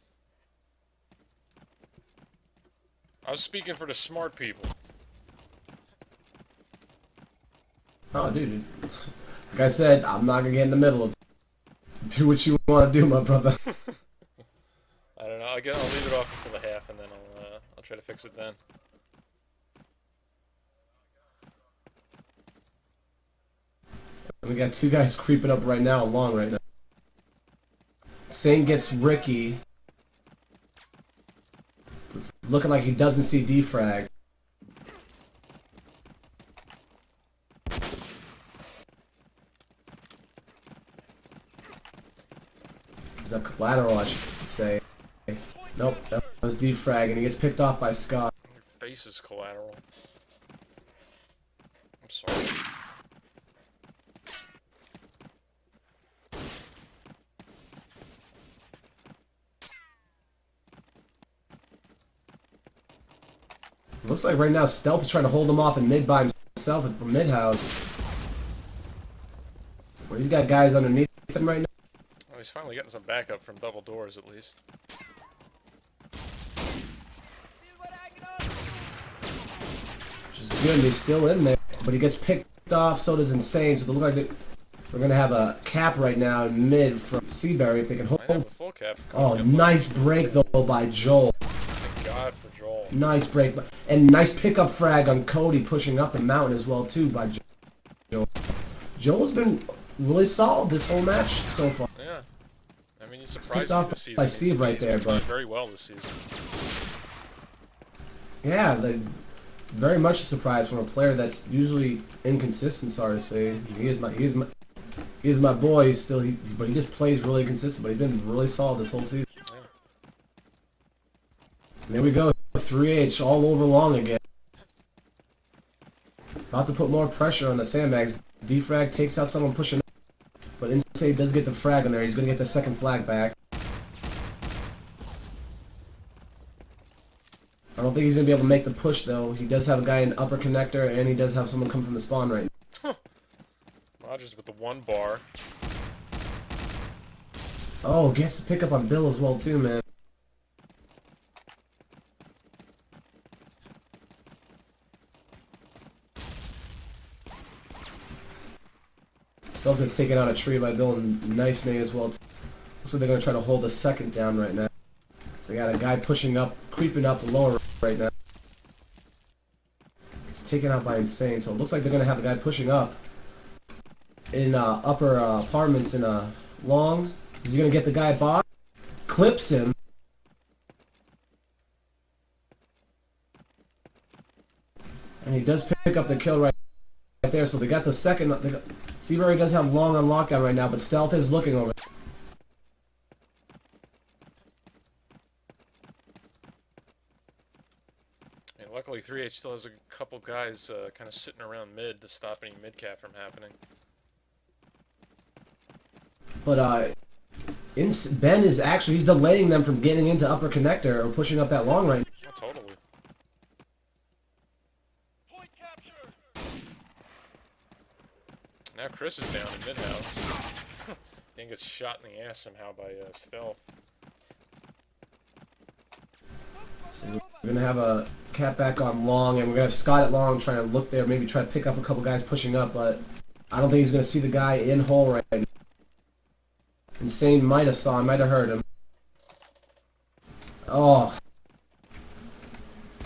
I was speaking for the smart people. Oh, dude. Like I said, I'm not gonna get in the middle of it. Do what you want to do, my brother. I don't know. I guess I'll leave it off until the half, and then I'll try to fix it then. We got two guys creeping up right now, long right now. Sane gets Ricky. It's looking like he doesn't see defrag. Is that collateral, I should say. Nope, that was defrag, and he gets picked off by Scott. Your face is collateral. I'm sorry. Looks like right now Stealth is trying to hold him off in mid by himself and from mid house. Well, he's got guys underneath him right now. Well, he's finally getting some backup from double doors at least. Which is good, and he's still in there. But he gets picked off, so does Insane. So they look like they're going to have a cap right now in mid from cBerry if they can hold. Might have a full cap. Oh, nice break though by Joel. Thank God for Joel. Nice break. And nice pickup frag on Cody pushing up the mountain as well too by Joel. Joel's been really solid this whole match so far. Yeah. I mean, he's Picked surprised me off this season. by Steve right there, he's playing but very well this season. yeah, very much a surprise from a player that's usually inconsistent. Sorry to say, he is my boy. He's still, but he just plays really consistent. But he's been really solid this whole season. Yeah. And there we go, 3H all over long again. About to put more pressure on the sandbags. Defrag takes out someone pushing up, but Insane does get the frag in there. He's gonna get the second flag back. I don't think he's gonna be able to make the push though. He does have a guy in upper connector, and he does have someone come from the spawn right now. Rogers with the 1 bar. Oh, gets the pickup on Bill as well too, man. Stealth is taking out a tree by Bill, and nice nade as well too. So they're gonna try to hold the second down right now. So they got a guy pushing up, creeping up lower right now. It's taken out by Insane, so it looks like they're gonna have a guy pushing up in upper apartments in long. Is he gonna get the guy bot? Clips him. And he does pick up the kill right there. So they got the second. cBerry does have long on lockdown right now, but Stealth is looking over. And luckily, 3H still has a couple guys kind of sitting around mid to stop any mid cap from happening. But Ben is actually, he's delaying them from getting into upper connector or pushing up that long right now. Oh, totally. Point capture. Now Chris is down in mid house. And gets shot in the ass somehow by Stealth. So we're gonna have a cap back on long, and we're gonna have Scott at long trying to look there, maybe try to pick up a couple guys pushing up, but I don't think he's gonna see the guy in hole right now. Insane might have saw him, might have heard him. Oh.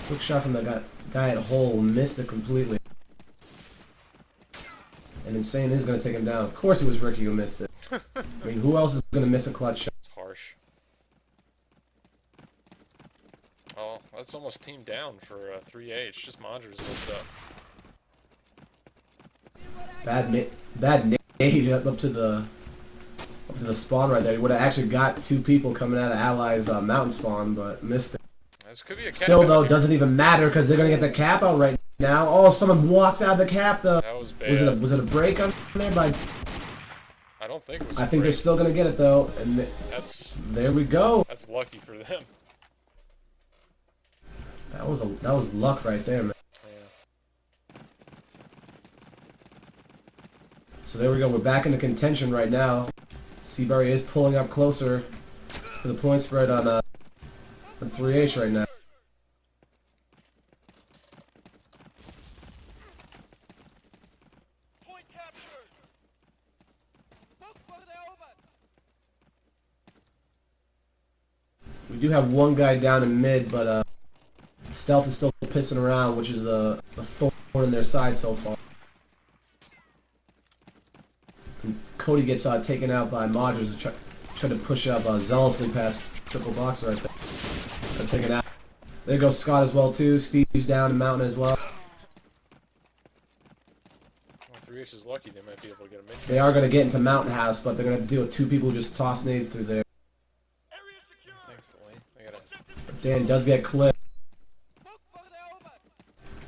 Quick shot from the guy at hole, missed it completely. And Insane is going to take him down. Of course it was Ricky who missed it. I mean, who else is going to miss a clutch shot? It's harsh. Oh, that's almost team down for 3H. Just Modgers lift up. Bad nade up to the spawn right there. He would have actually got two people coming out of Allies mountain spawn, but missed it. This could be a cap. Still though, it doesn't even matter because they're gonna get the cap out right now. Oh, someone walks out of the cap though. That was bad. Was it a break on there by? I don't think it was. I think they're still gonna get it though, and there we go. That's lucky for them. That was luck right there, man. Yeah. So there we go. We're back into contention right now. cBerry is pulling up closer to the point spread on 3H right now. Point captured. We do have one guy down in mid, but Stealth is still pissing around, which is a thorn in their side so far. Cody gets taken out by Modgers, trying to push up zealously past triple box right there. Taken out. There goes Scott as well too. Steve's down in mountain as well. Well, 3H is lucky. They might be able to get a mid. They are going to get into mountain house, but they're going to have to deal with 2 people who just toss nades through there. Area secure. Thankfully, they gotta. Dan does get clipped.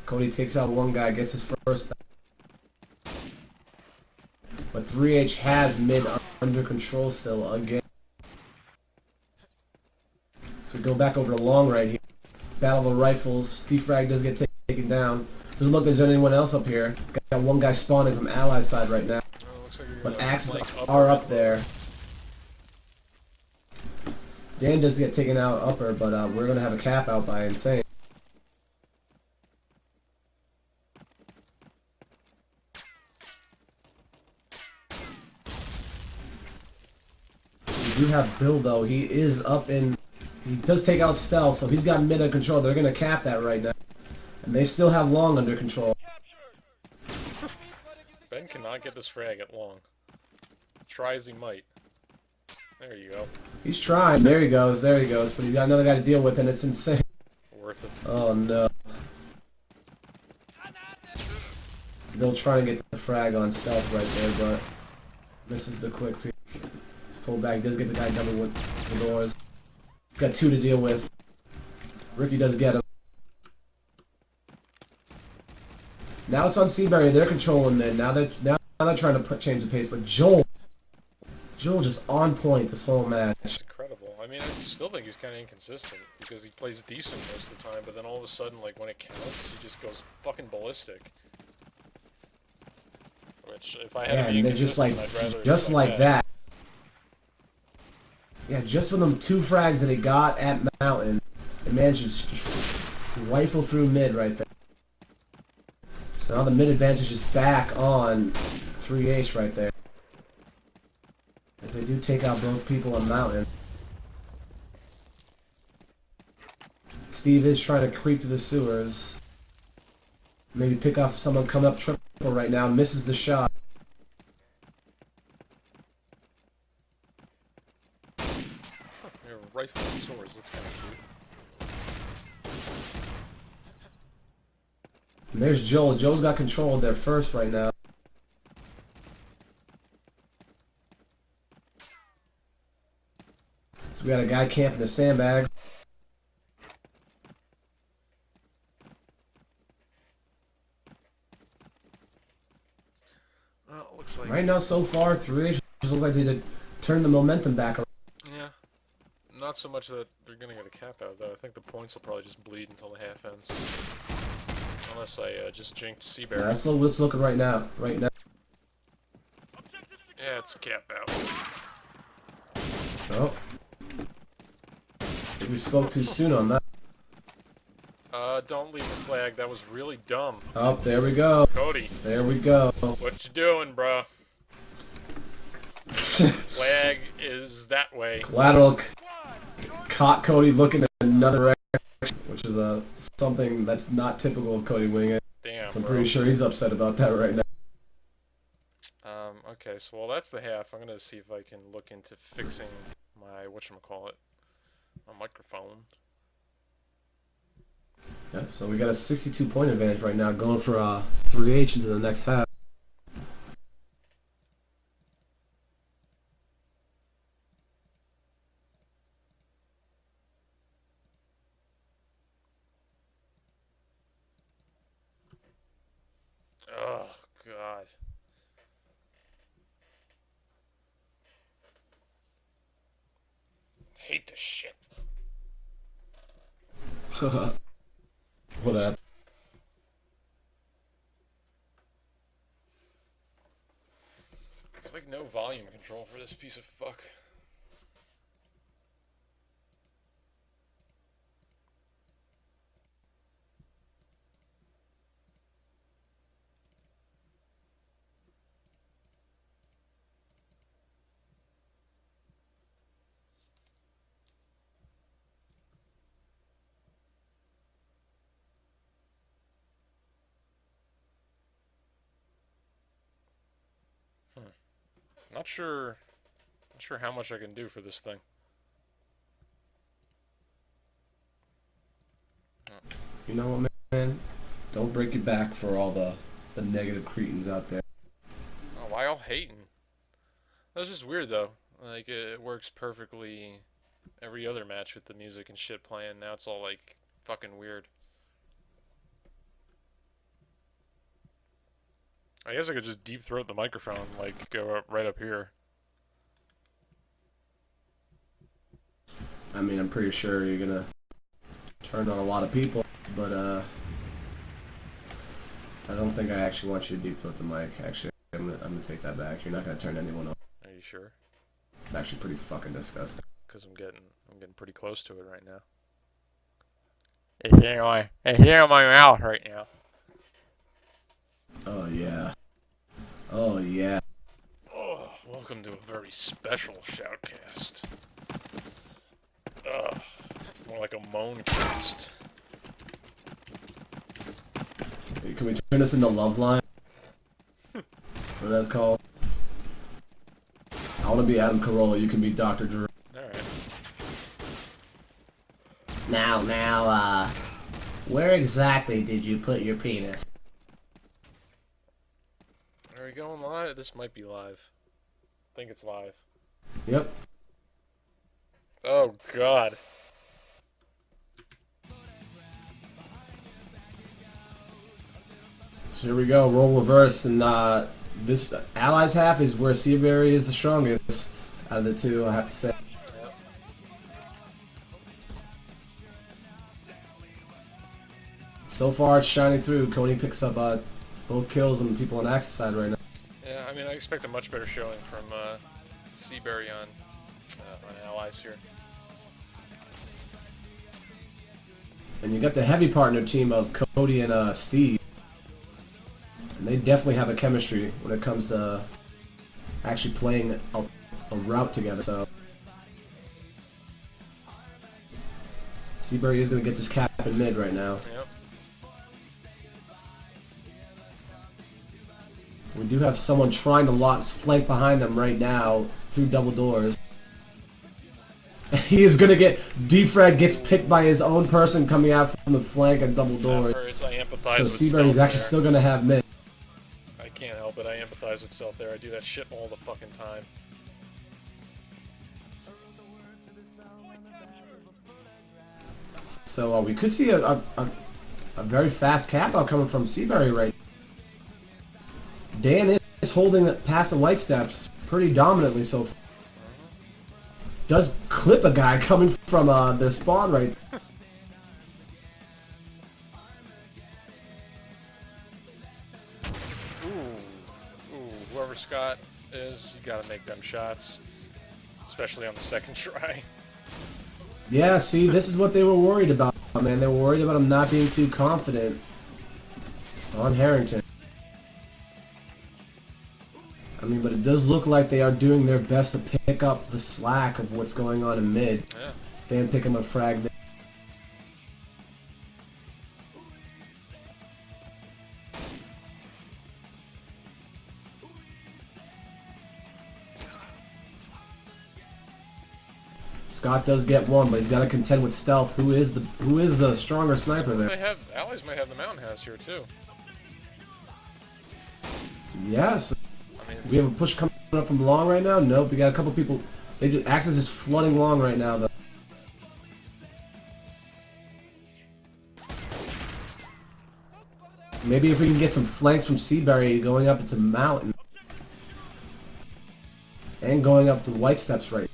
Cody takes out one guy, gets his first. But 3H has mid under control still again. So we go back over to long right here. Battle of the rifles. Defrag does get taken down. Doesn't look like there's anyone else up here. Got one guy spawning from ally side right now. Oh, looks like But gonna axes flank are up there. Dan does get taken out upper, but we're going to have a cap out by Insane. We do have Bill, though. He is up in... He does take out Stealth, so he's got mid under control. They're going to cap that right now. And they still have long under control. Captured. Ben cannot get this frag at long. Try as he might. There you go. He's trying. There he goes. There he goes. But he's got another guy to deal with, and it's insane. Worth it. Oh, no. Bill trying to get the frag on Stealth right there, but misses the quick peek. Pull back. He does get the guy double with the doors. He's got 2 to deal with. Ricky does get him. Now it's on cBerry. They're controlling it. Now they're trying to change the pace. But Joel just on point this whole match. It's incredible. I mean, I still think he's kind of inconsistent because he plays decent most of the time, but then all of a sudden, like when it counts, he just goes fucking ballistic. Which, if I had to be And they're just like, inconsistent, I'd rather like that. Yeah, just for them 2 frags that he got at Mountain, the man should just rifle through mid right there. So now the mid advantage is back on 3H right there. As they do take out both people on Mountain. Steve is trying to creep to the sewers. Maybe pick off someone coming up triple right now. Misses the shot. They're rifling swords, that's kind of cute. And there's Joel. Joel's got control of their first right now. So we got a guy camping the sandbag. Well, it looks like... Right now, so far, 3H looks like they did turn the momentum back around. Yeah. Not so much that they're gonna get a cap out, though. I think the points will probably just bleed until the half ends. Unless I just jinked cBerry. Yeah, that's what's looking right now. Right now. Yeah, it's cap out. Oh. Maybe we spoke too soon on that. Don't leave the flag. That was really dumb. Oh, there we go. Cody, There we go. what you doing, bruh? Flag is that way. Collateral caught Cody looking at another direction, which is something that's not typical of Cody Wingate. Damn, So I'm bro. pretty sure he's upset about that right now. Okay, so well, that's the half. I'm gonna see if I can look into fixing my whatchamacallit, my microphone. Yeah, so we got a 62-point advantage right now, going for 3H into the next half. Oh God. Hate this shit. What happened? It's like no volume control for this piece of fuck. Not sure how much I can do for this thing. You know what, man? Don't break your back for all the negative cretins out there. Oh, why all hating? That was just weird though. Like it works perfectly every other match with the music and shit playing. Now it's all like fucking weird. I guess I could just deep throat the microphone, like go up right up here. I mean, I'm pretty sure you're gonna turn on a lot of people, but I don't think I actually want you to deep throat the mic. Actually, I'm gonna take that back. You're not gonna turn anyone on. Are you sure? It's actually pretty fucking disgusting. Because I'm getting pretty close to it right now. It's here on my mouth right now. Oh yeah. Oh yeah. Oh, welcome to a very special shoutcast. Ugh, more like a moan cast. Hey, can we turn this into Love Line? What that's called? I want to be Adam Carolla. You can be Dr. Drew. Alright. Now, where exactly did you put your penis? Are we going live? This might be live. I think it's live. Yep. Oh, God. So here we go, role reverse, and this Allies half is where cBerry is the strongest out of the two, I have to say. Yep. So far, it's shining through. Cody picks up both kills on people on Axis side right now. Yeah, I mean, I expect a much better showing from cBerry on Allies here. And you got the heavy partner team of Cody and Steve. And they definitely have a chemistry when it comes to actually playing a route together. So cBerry is going to get this cap in mid right now. Yep. We do have someone trying to flank behind them right now through double doors. He is going to get... Defrag gets picked by his own person coming out from the flank and double doors. I empathize So with cBerry's Stealth actually there. still going to have mid. I can't help it. I empathize with Stealth there. I do that shit all the fucking time. So we could see a very fast cap out coming from cBerry right now. Dan is holding past the white steps pretty dominantly so far. Does clip a guy coming from their spawn right there. Ooh, whoever Scott is, you gotta make them shots. Especially on the second try. Yeah, see, this is what they were worried about, man. They were worried about him not being too confident on Harrington. I mean, but it does look like they are doing their best to pick up the slack of what's going on in mid. Yeah. Dan pick him a frag there. Scott does get one, but he's got to contend with Stealth, who is the stronger sniper there. Allies might have the Mountain House here too. Yes. I mean, We have a push coming up from long right now. Nope, we got a couple people. Axis is flooding long right now, though. Maybe if we can get some flanks from cBerry going up into Mountain and going up to the White Steps right.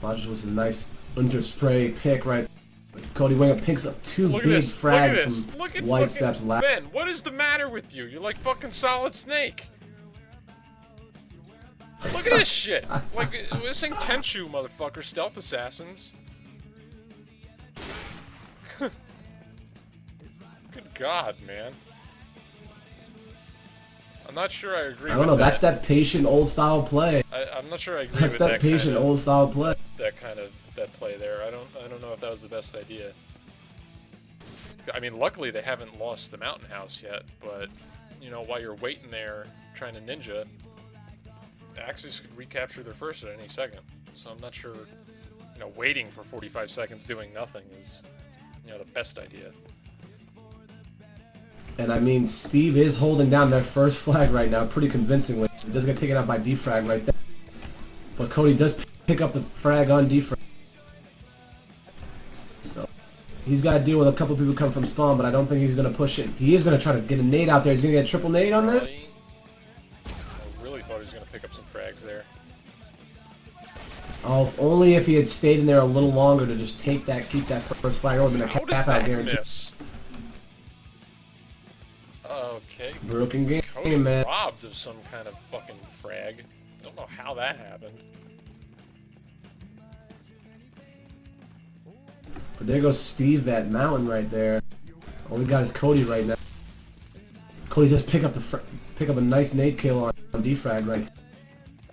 Rogers was a nice underspray pick right. Cody Winger picks up two look at big this. Look at frags this. from Look at White fucking Steps left. Ben, what is the matter with you? You're like fucking Solid Snake. Look at this shit. Like, this ain't Tenchu, motherfucker. Stealth assassins. Good God, man. I'm not sure I agree I don't know. with That's that. that patient old style play. I'm not sure I agree That's with that patient old style play. that play there. I don't know if that was the best idea. I mean, luckily they haven't lost the Mountain House yet, but you know, while you're waiting there trying to ninja, Axis could recapture their first at any second. So I'm not sure, you know, waiting for 45 seconds doing nothing is, you know, the best idea. And I mean, Steve is holding down their first flag right now pretty convincingly. He does get taken out by defrag right there. But Cody does pick up the frag on defrag. So he's got to deal with a couple people coming from spawn, but I don't think he's going to push it. He is going to try to get a nade out there. He's going to get a triple nade on this. I really thought he was going to pick up some frags there. Oh, if only if he had stayed in there a little longer to just take that, keep that first flag. It would have been a cap out guarantee. Okay. Broken game, Cody man. robbed of some kind of fucking frag. Don't know how that happened. But there goes Steve, that mountain right there. All we got is Cody right now. Cody just pick up a nice nade kill on defrag right.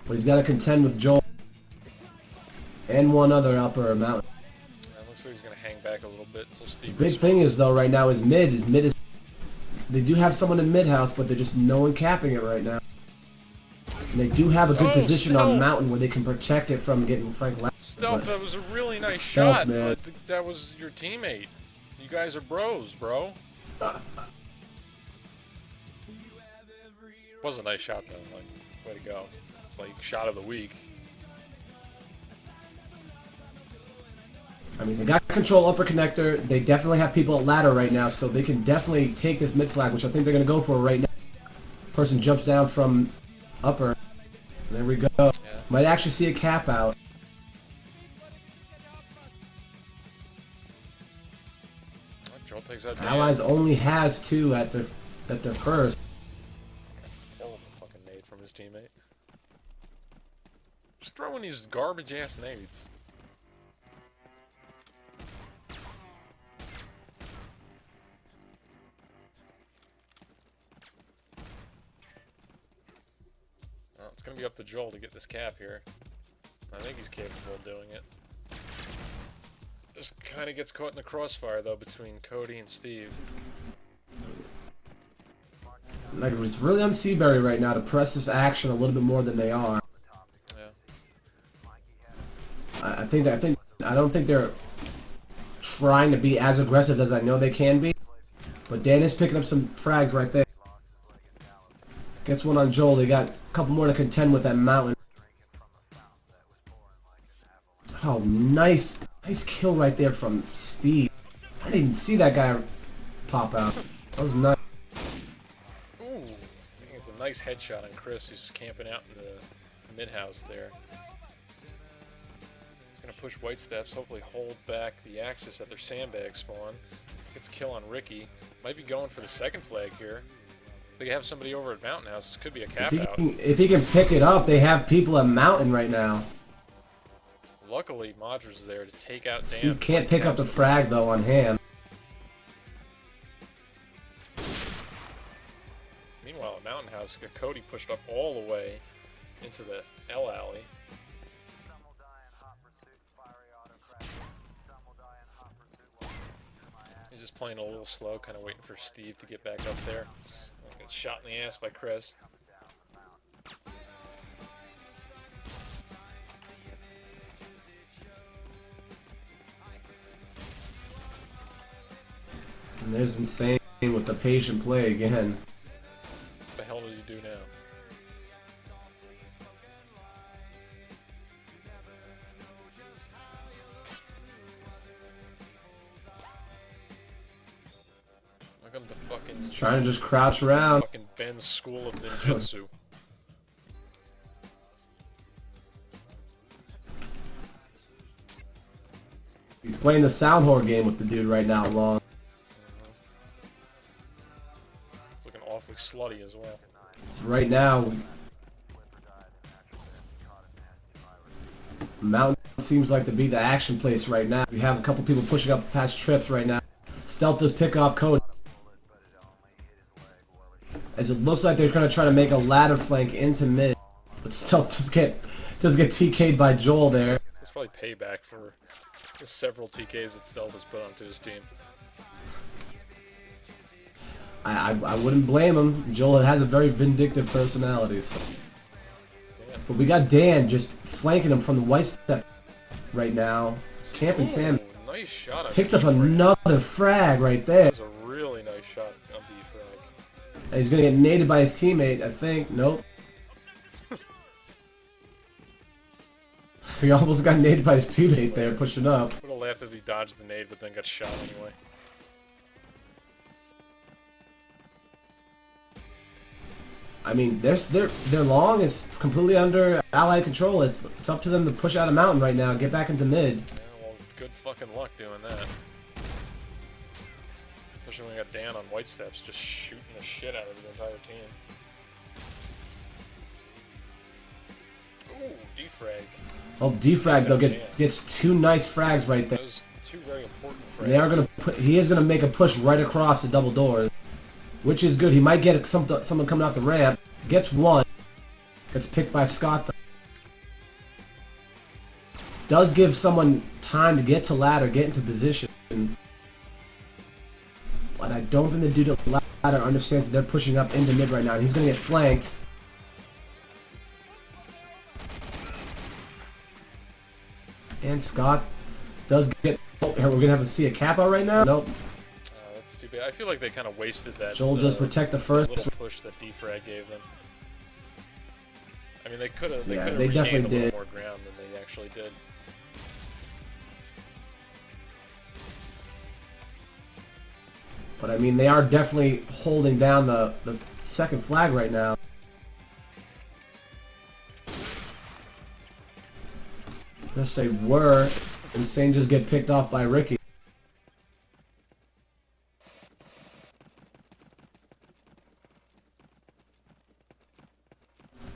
But he's got to contend with Joel and one other upper mountain. Looks like he's gonna hang back a little bit until Steve. The big thing is though right now is mid. They do have someone in mid house, but they're just no one capping it right now. And they do have a good position on mountain where they can protect it from getting Frank left. Stealth, that was a really nice Stealth, shot, man. but that was your teammate. You guys are bros, bro. Was a nice shot though. Like, way to go. It's like shot of the week. I mean, they got control upper connector. They definitely have people at ladder right now, so they can definitely take this mid flag, which I think they're going to go for right now. Person jumps down from upper. There we go. Yeah. Might actually see a cap out. Joel takes that down. Allies only has 2 at their first. Horrible fucking nade from his teammate. Just throwing these garbage ass nades. It's going to be up to Joel to get this cap here. I think he's capable of doing it. Just kind of gets caught in the crossfire, though, between Cody and Steve. Like, it's really on cBerry right now to press this action a little bit more than they are. Yeah. I don't think they're trying to be as aggressive as I know they can be. But Dan is picking up some frags right there. Gets one on Joel. They got a couple more to contend with that mountain. Oh, nice kill right there from Steve. I didn't even see that guy pop out. That was nice. Ooh, I think it's a nice headshot on Chris, who's camping out in the mid-house there. He's gonna push White Steps, hopefully hold back the Axis at their sandbag spawn. Gets a kill on Ricky. Might be going for the second flag here. They have somebody over at Mountain House. This could be a cap out. If he can pick it up, they have people at Mountain right now. Luckily, Madra's there to take out Dan. Steve can't pick up the frag though on hand. Meanwhile, at Mountain House, got Cody pushed up all the way into the L alley. He's just playing a little slow, kind of waiting for Steve to get back up there. Gets shot in the ass by Chris. And there's Insane with the patient play again. What the hell does he do now? Welcome to fucking... He's trying to just crouch around. Fucking Ben's School of Ninjutsu. He's playing the sound whore game with the dude right now, long. It's looking awfully slutty as well. So right now, Mountain seems like to be the action place right now. We have a couple people pushing up past trips right now. Stealth does pick off Cody. As it looks like they're going to try to make a ladder flank into mid. But Stealth does get TK'd by Joel there. It's probably payback for the several TKs that Stealth has put onto his team. I wouldn't blame him. Joel has a very vindictive personality. So. But we got Dan just flanking him from the white step right now. Camping Sam Nice shot on picked up D-Frag. another frag right there. That was a really nice shot on D-Frag. And he's gonna get naded by his teammate, I think. Nope. He almost got naded by his teammate there, pushing up. Would have laughed if he dodged the nade, but then got shot anyway. I mean, their long is completely under Allied control. It's up to them to push out a mountain right now, get back into mid. Yeah, well, good fucking luck doing that. Especially when we got Dan on white steps, just shooting the shit out of the entire team. Ooh, defrag. Oh, defrag though gets two nice frags right there. Those two very important frags. They are gonna he is gonna make a push right across the double doors, which is good. He might get someone coming out the ramp. Gets one. Gets picked by Scott though. Does give someone time to get to ladder, get into position. But I don't think the dude at ladder understands that they're pushing up into mid right now. He's gonna get flanked. And Scott does get. Oh, here we're gonna have to see a cap out right now. Nope. That's too bad. I feel like they kind of wasted that. Joel does protect the first. Little push that defrag gave them. I mean, they could have. They Yeah, could have they regained definitely a little did. more ground than they actually did. But I mean, they are definitely holding down the second flag right now. Just say were, Insane just get picked off by Ricky.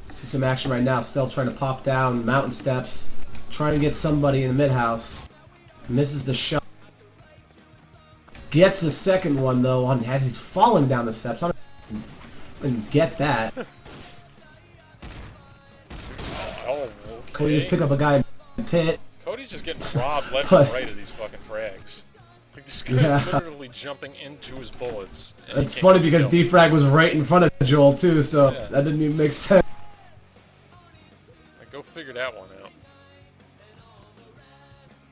See some action right now. Stealth trying to pop down mountain steps, trying to get somebody in the mid house. Misses the shot. Gets the second one though as he's falling down the steps. I didn't get that. Oh, okay. Cody just pick up a guy in pit. Cody's just getting robbed left But- and right of these fucking frags. Like, this guy's literally jumping into his bullets. And It's he funny can't because kill. D-Frag was right in front of Joel too, so Yeah. that didn't even make sense. Like, go figure that one out.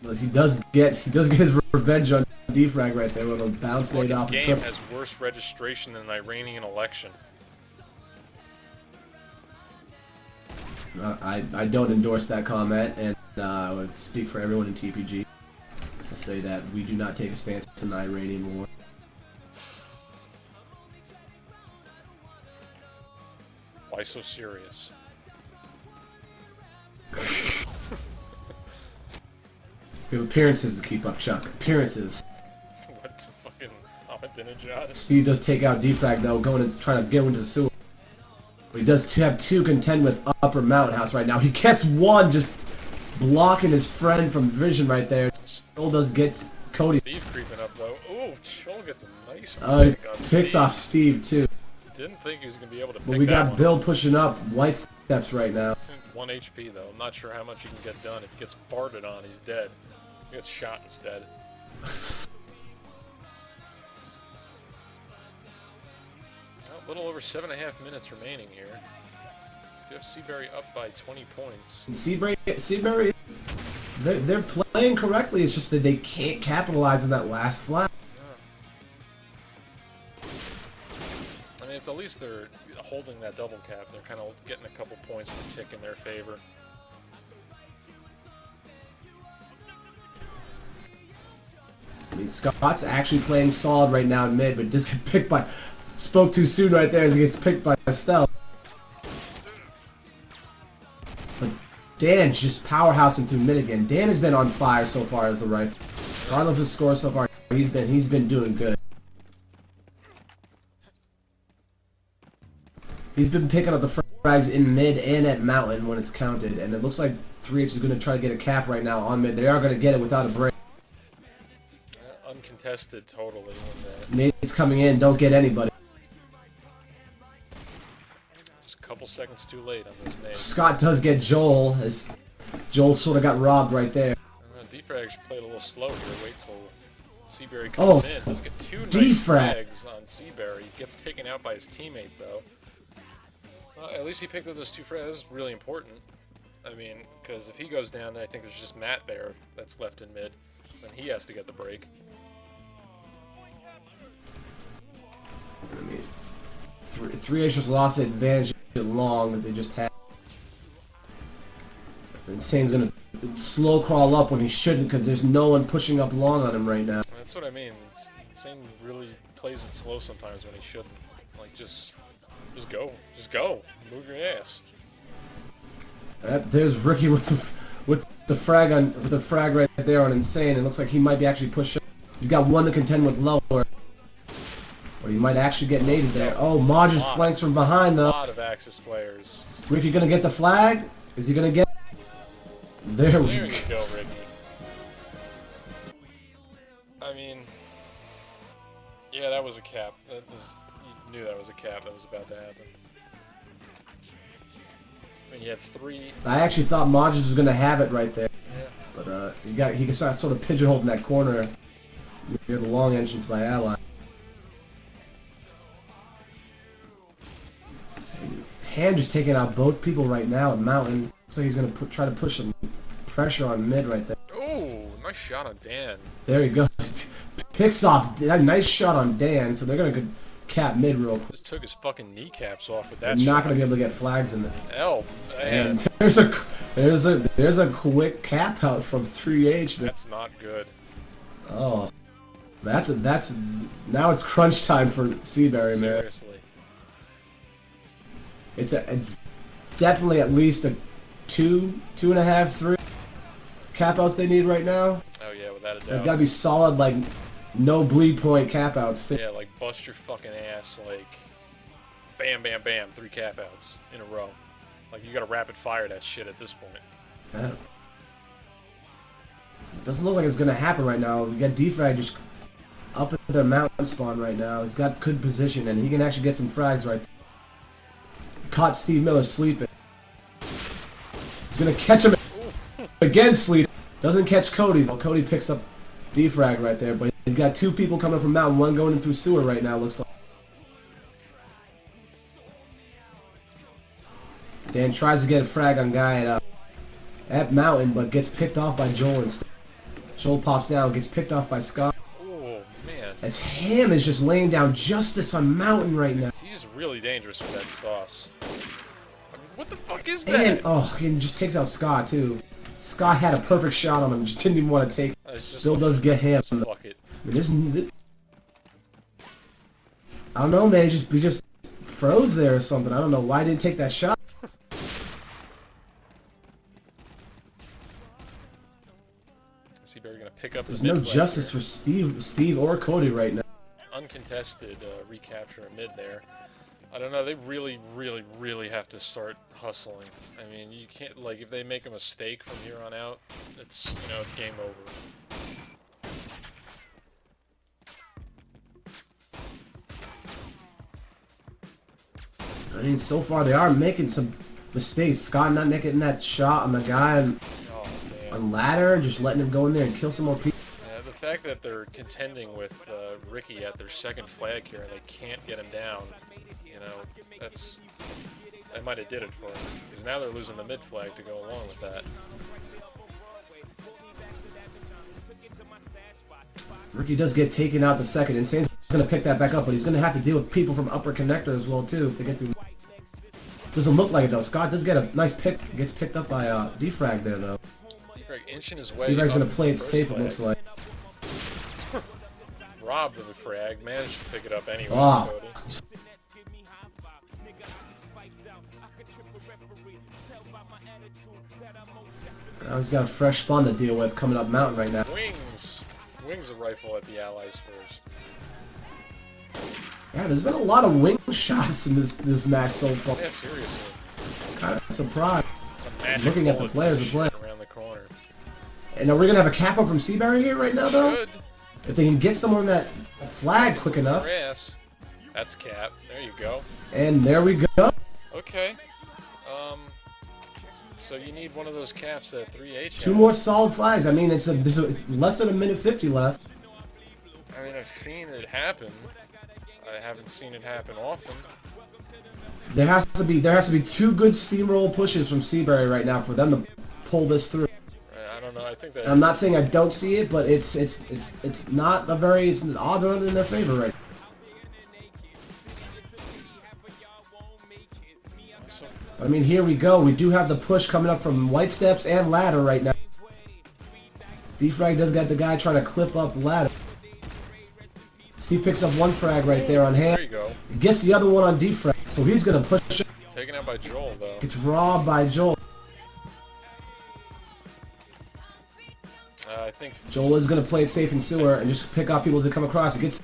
But he does get his revenge on D-Frag right there with a bounce nade Fucking off a game trip. has worse registration than an Iranian election. I don't endorse that comment, and I would speak for everyone in TPG to say that we do not take a stance in the Iranian war. Why so serious? We have appearances to keep up, Chuck. Appearances. What the fucking Ahmadinejad? Steve does take out D-Frag though, trying to get into the sewer. But he does have two contend with Upper Mountain House right now. He gets one just blocking his friend from vision right there. Joel does get Cody. Steve creeping up though. Ooh, Joel gets a nice He pick on picks Steve. off Steve too. Didn't think he was gonna be able to pick But we that got one. Bill pushing up white steps right now. 1 HP though. I'm not sure how much he can get done. If he gets farted on, he's dead. He gets shot instead. A little over 7.5 minutes remaining here. Do have cBerry up by 20 points. cBerry, they're playing correctly. It's just that they can't capitalize on that last flag. I mean, if at least they're holding that double cap, they're kind of getting a couple points to tick in their favor. I mean, Scott's actually playing solid right now in mid, but just get picked by. Spoke too soon right there as he gets picked by Estelle. But Dan's just powerhousing through mid again. Dan has been on fire so far as a rifle. Regardless of his score so far, he's been doing good. He's been picking up the frags in mid and at mountain when it's counted, and it looks like 3H is going to try to get a cap right now on mid. They are going to get it without a break. Uncontested totally. When Nate's coming in, don't get anybody. just a couple seconds too late on those names. Scott does get Joel, as Joel sort of got robbed right there. Defrag played a little slow here. Wait till cBerry comes Oh, in. He's got 2 nice defrag. frags on cBerry. Gets taken out by his teammate, though. Well, at least he picked up those 2 frags. That's really important. I mean, because if he goes down, I think there's just Matt there that's left in mid. Then he has to get the break. I mean, 3H just lost the advantage long that they just had. Insane's gonna slow crawl up when he shouldn't because there's no one pushing up long on him right now. That's what I mean. Insane really plays it slow sometimes when he shouldn't. Like, just go. Just go. Move your ass. There's Ricky with the frag right there on Insane. It looks like he might be actually pushing. He's got one to contend with lower. But he might actually get naded there. Oh, Maj just flanks from behind though. A lot of Axis players. Ricky gonna get the flag? Is he gonna get? There we There go. you go, Ricky. I mean, yeah, that was a cap. You knew that was a cap that was about to happen. I mean, you had 3. I actually thought Maj was gonna have it right there. Yeah. But he can start sort of pigeonholed in that corner near the long entrance by Ally. Hand just taking out both people right now at Mountain. Looks like he's gonna try to push some pressure on mid right there. Oh, nice shot on Dan. There he goes. Picks off that nice shot on Dan. So they're gonna cap mid real quick. Just took his fucking kneecaps off with They're that shot. not gonna be able to get flags in there. Oh, man. And there's a quick cap out from 3H. Man. That's not good. Oh, that's now it's crunch time for cBerry, man. Seriously. It's definitely at least a 2.5, 3 cap outs they need right now. Oh yeah, without a doubt. They've got to be solid, like no bleed point cap outs. Yeah, like bust your fucking ass, like bam, bam, bam, 3 cap outs in a row. Like you gotta rapid fire that shit at this point. Yeah. It doesn't look like it's gonna happen right now. We got defrag just up at their mountain spawn right now. He's got good position and he can actually get some frags right there. Caught Steve Miller sleeping. He's gonna catch him again sleeping. Doesn't catch Cody though. Cody picks up defrag right there, but he's got 2 people coming from mountain, one going in through sewer right now, looks like. Dan tries to get a frag on guy at mountain, but gets picked off by Joel instead. Joel pops down, gets picked off by Scott. Oh man. As Ham is just laying down justice on mountain right now. He's really dangerous with that Stoss. I mean, what the fuck is that? And he just takes out Scott too. Scott had a perfect shot on him, just didn't even want to take. Bill does get Ham. Fuck it. I mean, this, I don't know, man. He just froze there or something. I don't know why he didn't take that shot. cBerry gonna pick up. There's the no mid flag justice here. for Steve or Cody right now. Uncontested recapture of mid there. I don't know. They really, really, really have to start hustling. I mean, you can't, like, if they make a mistake from here on out, it's, you know, it's game over. I mean, so far they are making some mistakes. Scott not getting that shot on the guy on ladder, just letting him go in there and kill some more people. Yeah, the fact that they're contending with Ricky at their second flag here and they can't get him down, you know, that might have did it for him. Because now they're losing the mid flag to go along with that. Ricky does get taken out the second. Insane's going to pick that back up, but he's going to have to deal with people from upper connector as well, too, if they get through. Doesn't look like it, though. Scott does get a nice pick. Gets picked up by Defrag there, though. Defrag inching his way. Defrag's going up to play it first safe, flag. it looks like. Robbed of the frag, managed to pick it up anyway. Oh. Cody. Now he's got a fresh spawn to deal with coming up mountain right now. Wings a rifle at the allies first. Yeah, there's been a lot of wing shots in this match so far. Yeah, seriously. Kind of surprised. A magic Looking at the bullet players shit play. around the corner. And are we gonna have a cap up from cBerry here right now, though? Should. If they can get someone that flag quick enough. Grass. That's cap. There you go. And there we go. Okay. So you need one of those caps that 3H. 2 more solid flags. I mean, it's less than a minute 50 left. I mean, I've seen it happen. I haven't seen it happen often. There has to be 2 good steamroll pushes from cBerry right now for them to pull this through. I don't know. I think that. I'm not saying I don't see it, but it's not a very the odds aren't in their favor right now. So, I mean, here we go. We do have the push coming up from White Steps and Ladder right now. Defrag does got the guy trying to clip up Ladder. Steve picks up 1 frag right there on hand. there you go. Gets the other one on Defrag, so he's gonna push it. Taken out by Joel, though. Gets robbed by Joel. I think. Joel is gonna play it safe in sewer and just pick off people as they come across. He gets.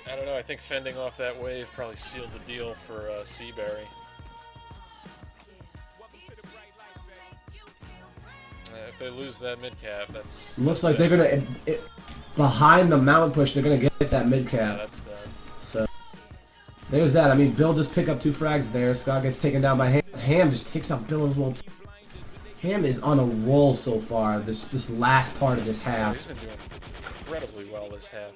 I don't know. I think fending off that wave probably sealed the deal for cBerry. If they lose that mid cap, that's. Looks like they're gonna behind the mountain push. They're gonna get that mid Yeah, cap. that's done. So there's that. I mean, Bill just pick up 2 frags there. Scott gets taken down by Ham. Ham just takes out Bill as well. Ham is on a roll so far. This last part of this half. He's been doing incredibly well this half.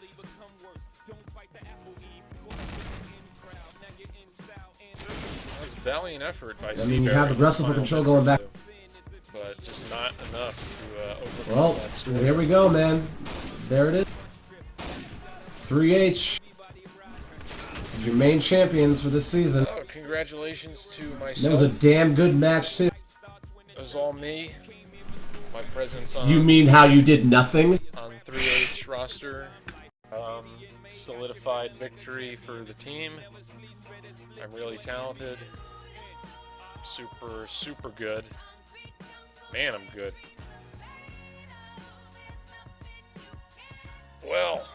That was valiant effort by I mean, you cBerry have the in wrestle for final control minute going back. or two, but just not enough to overcome Well, that score. here we go, man. There it is. 3H. Your main champions for this season. Oh, congratulations to myself. That was a damn good match too. It was all me. My presence on You mean how you did nothing? on 3H roster. Solidified victory for the team. I'm really talented. Super, super good. Man, I'm good. Well,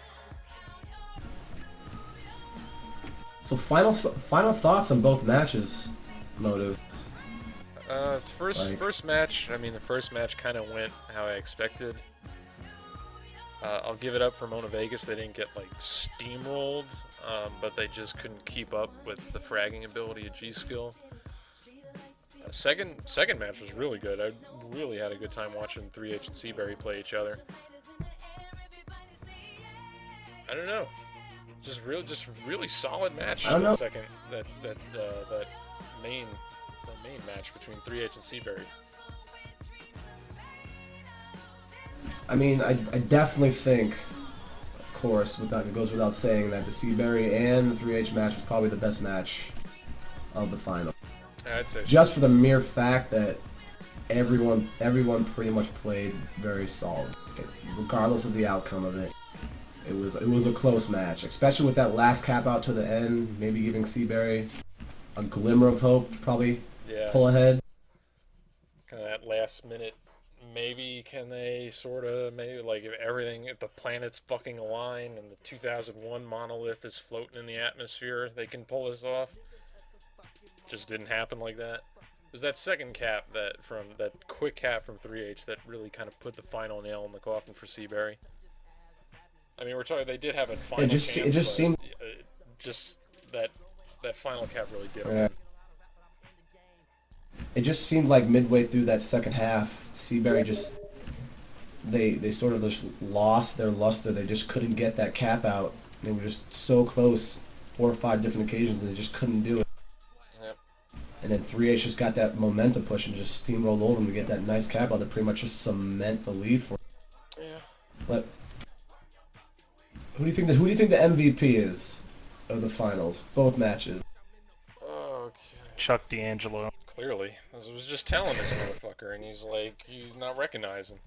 So final thoughts on both matches, Motive. first match. I mean, the first match kind of went how I expected. I'll give it up for Mona Vegas. They didn't get like steamrolled, but they just couldn't keep up with the fragging ability of G.Skill. Second match was really good. I really had a good time watching 3H and cBerry play each other. I don't know, just really solid match. I don't know. That main match between 3H and cBerry. I mean, I definitely think, of course, it goes without saying that the cBerry and the 3H match was probably the best match of the final. I'd say so. Just for the mere fact that everyone pretty much played very solid, regardless of the outcome of it. It was a close match, especially with that last cap out to the end, maybe giving cBerry a glimmer of hope to probably pull ahead. Kind of that last minute. Maybe can they if the planets fucking align and the 2001 monolith is floating in the atmosphere, they can pull this off. Just didn't happen like that. It was that second cap that quick cap from 3H that really kind of put the final nail in the coffin for cBerry. I mean, we're talking. They did have a final chance. It just seemed just that final cap really did. Yeah. It just seemed like midway through that second half, cBerry just they sort of just lost their luster. They just couldn't get that cap out. They were just so close, 4 or 5 different occasions, and they just couldn't do it. Yep. And then 3H just got that momentum push and just steamrolled over them to get that nice cap out that pretty much just cement the lead for them. Yeah. But who do you think the MVP is of the finals? Both matches. Okay. Chuck D'Angelo. Clearly, I was just telling this motherfucker, and he's not recognizing.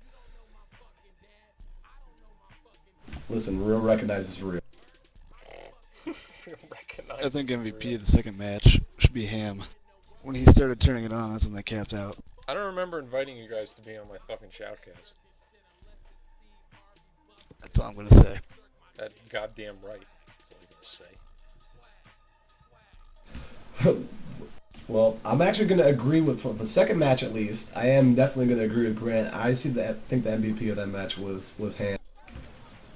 Listen, real recognizes real. I think MVP of the second match should be Ham. When he started turning it on, that's when they capped out. I don't remember inviting you guys to be on my fucking shoutcast. That's all I'm gonna say. That goddamn right. That's all I'm gonna say. Well, I'm actually going to agree with, for the second match at least, I am definitely going to agree with Grant. I think the MVP of that match was Ham.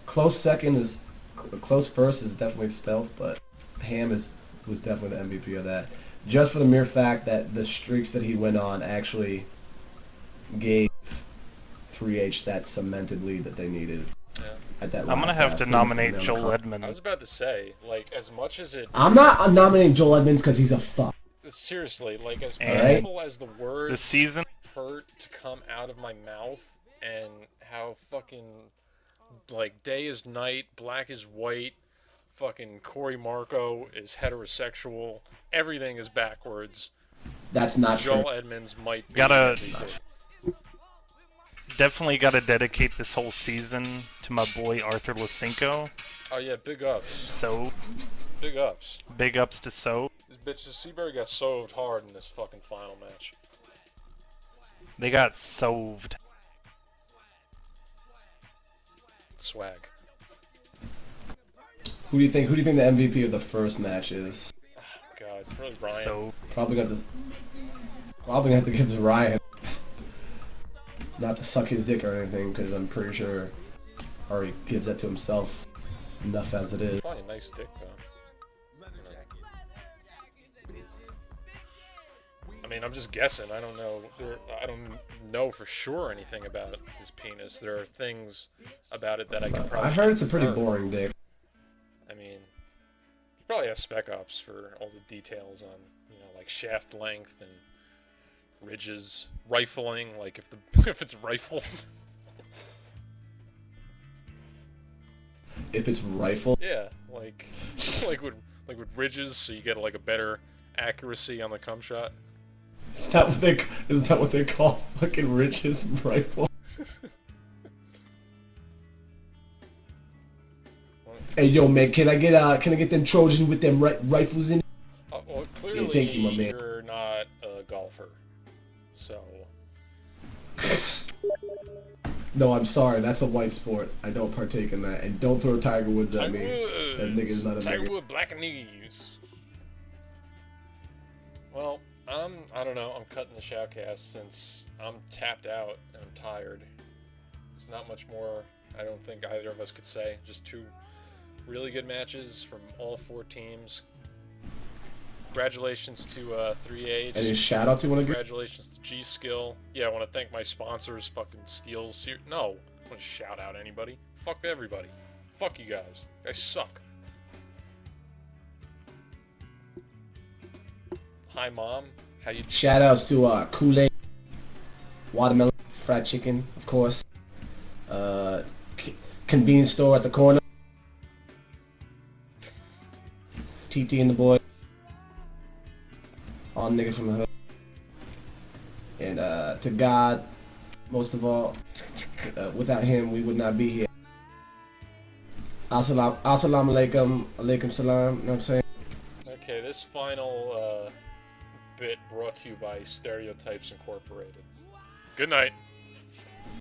Close first is definitely Stealth, but Ham was definitely the MVP of that. Just for the mere fact that the streaks that he went on actually gave 3H that cemented lead that they needed. Yeah. at that I'm gonna last have half. to Things went nominate down Joel the- I Edmond. was about to say, like, as much as it... I'm not nominating Joel Edmonds because he's a fuck. Seriously, like, as And painful as the words This season, hurt to come out of my mouth, and how fucking, like, day is night, black is white, fucking Cory Marco is heterosexual, everything is backwards. That's not Joel true. Edmonds might be Gotta- MVP. definitely gotta dedicate this whole season to my boy Arthur Lisinko. Oh yeah, big ups. So, Big ups. big ups to So. This bitch, cBerry got soved hard in this fucking final match. They got soved. Swag. Who do you think? Who do you think the MVP of the first match is? God, really Ryan. So, Probably got this. Probably gonna have to give it to Ryan. Not to suck his dick or anything, because I'm pretty sure already gives that to himself enough as it is. Probably a nice stick though. I mean, I'm just guessing. I don't know. I don't know for sure anything about his penis. There are things about it that I can probably. I heard it's a pretty infer. boring dick. I mean, he probably has spec ops for all the details on, you know, like shaft length and ridges, rifling. Like if the if it's rifled. If it's rifle, Yeah, like like with ridges, so you get like a better accuracy on the cum shot. is that what they call fucking Rich's rifle? Hey yo man, can I get them Trojan with them rifles in it? Well, clearly thank you, my man. you're not a golfer, so No, I'm sorry, that's a white sport. I don't partake in that, and don't throw Tiger Woods at Tiger me. Woods. That nigga's not a Tiger nigga. Wood, black knees. Well, I don't know. I'm cutting the shoutcast since I'm tapped out and I'm tired. There's not much more. I don't think either of us could say. Just two really good matches from all four teams. Congratulations to 3H. Any shout outs you want to give? Congratulations to G.Skill. Yeah, I want to thank my sponsors, fucking Steel. No, I want to shout out anybody. Fuck everybody. Fuck you guys. You guys suck. Hi, Mom. How you... Shout outs to Kool-Aid, watermelon, fried chicken, of course. Convenience store at the corner. TT and the boy. All niggas from the hood. And to God, most of all, without him, we would not be here. Assalamu alaikum, alaikum salam, you know what I'm saying? Okay, this final bit brought to you by Stereotypes Incorporated. Good night.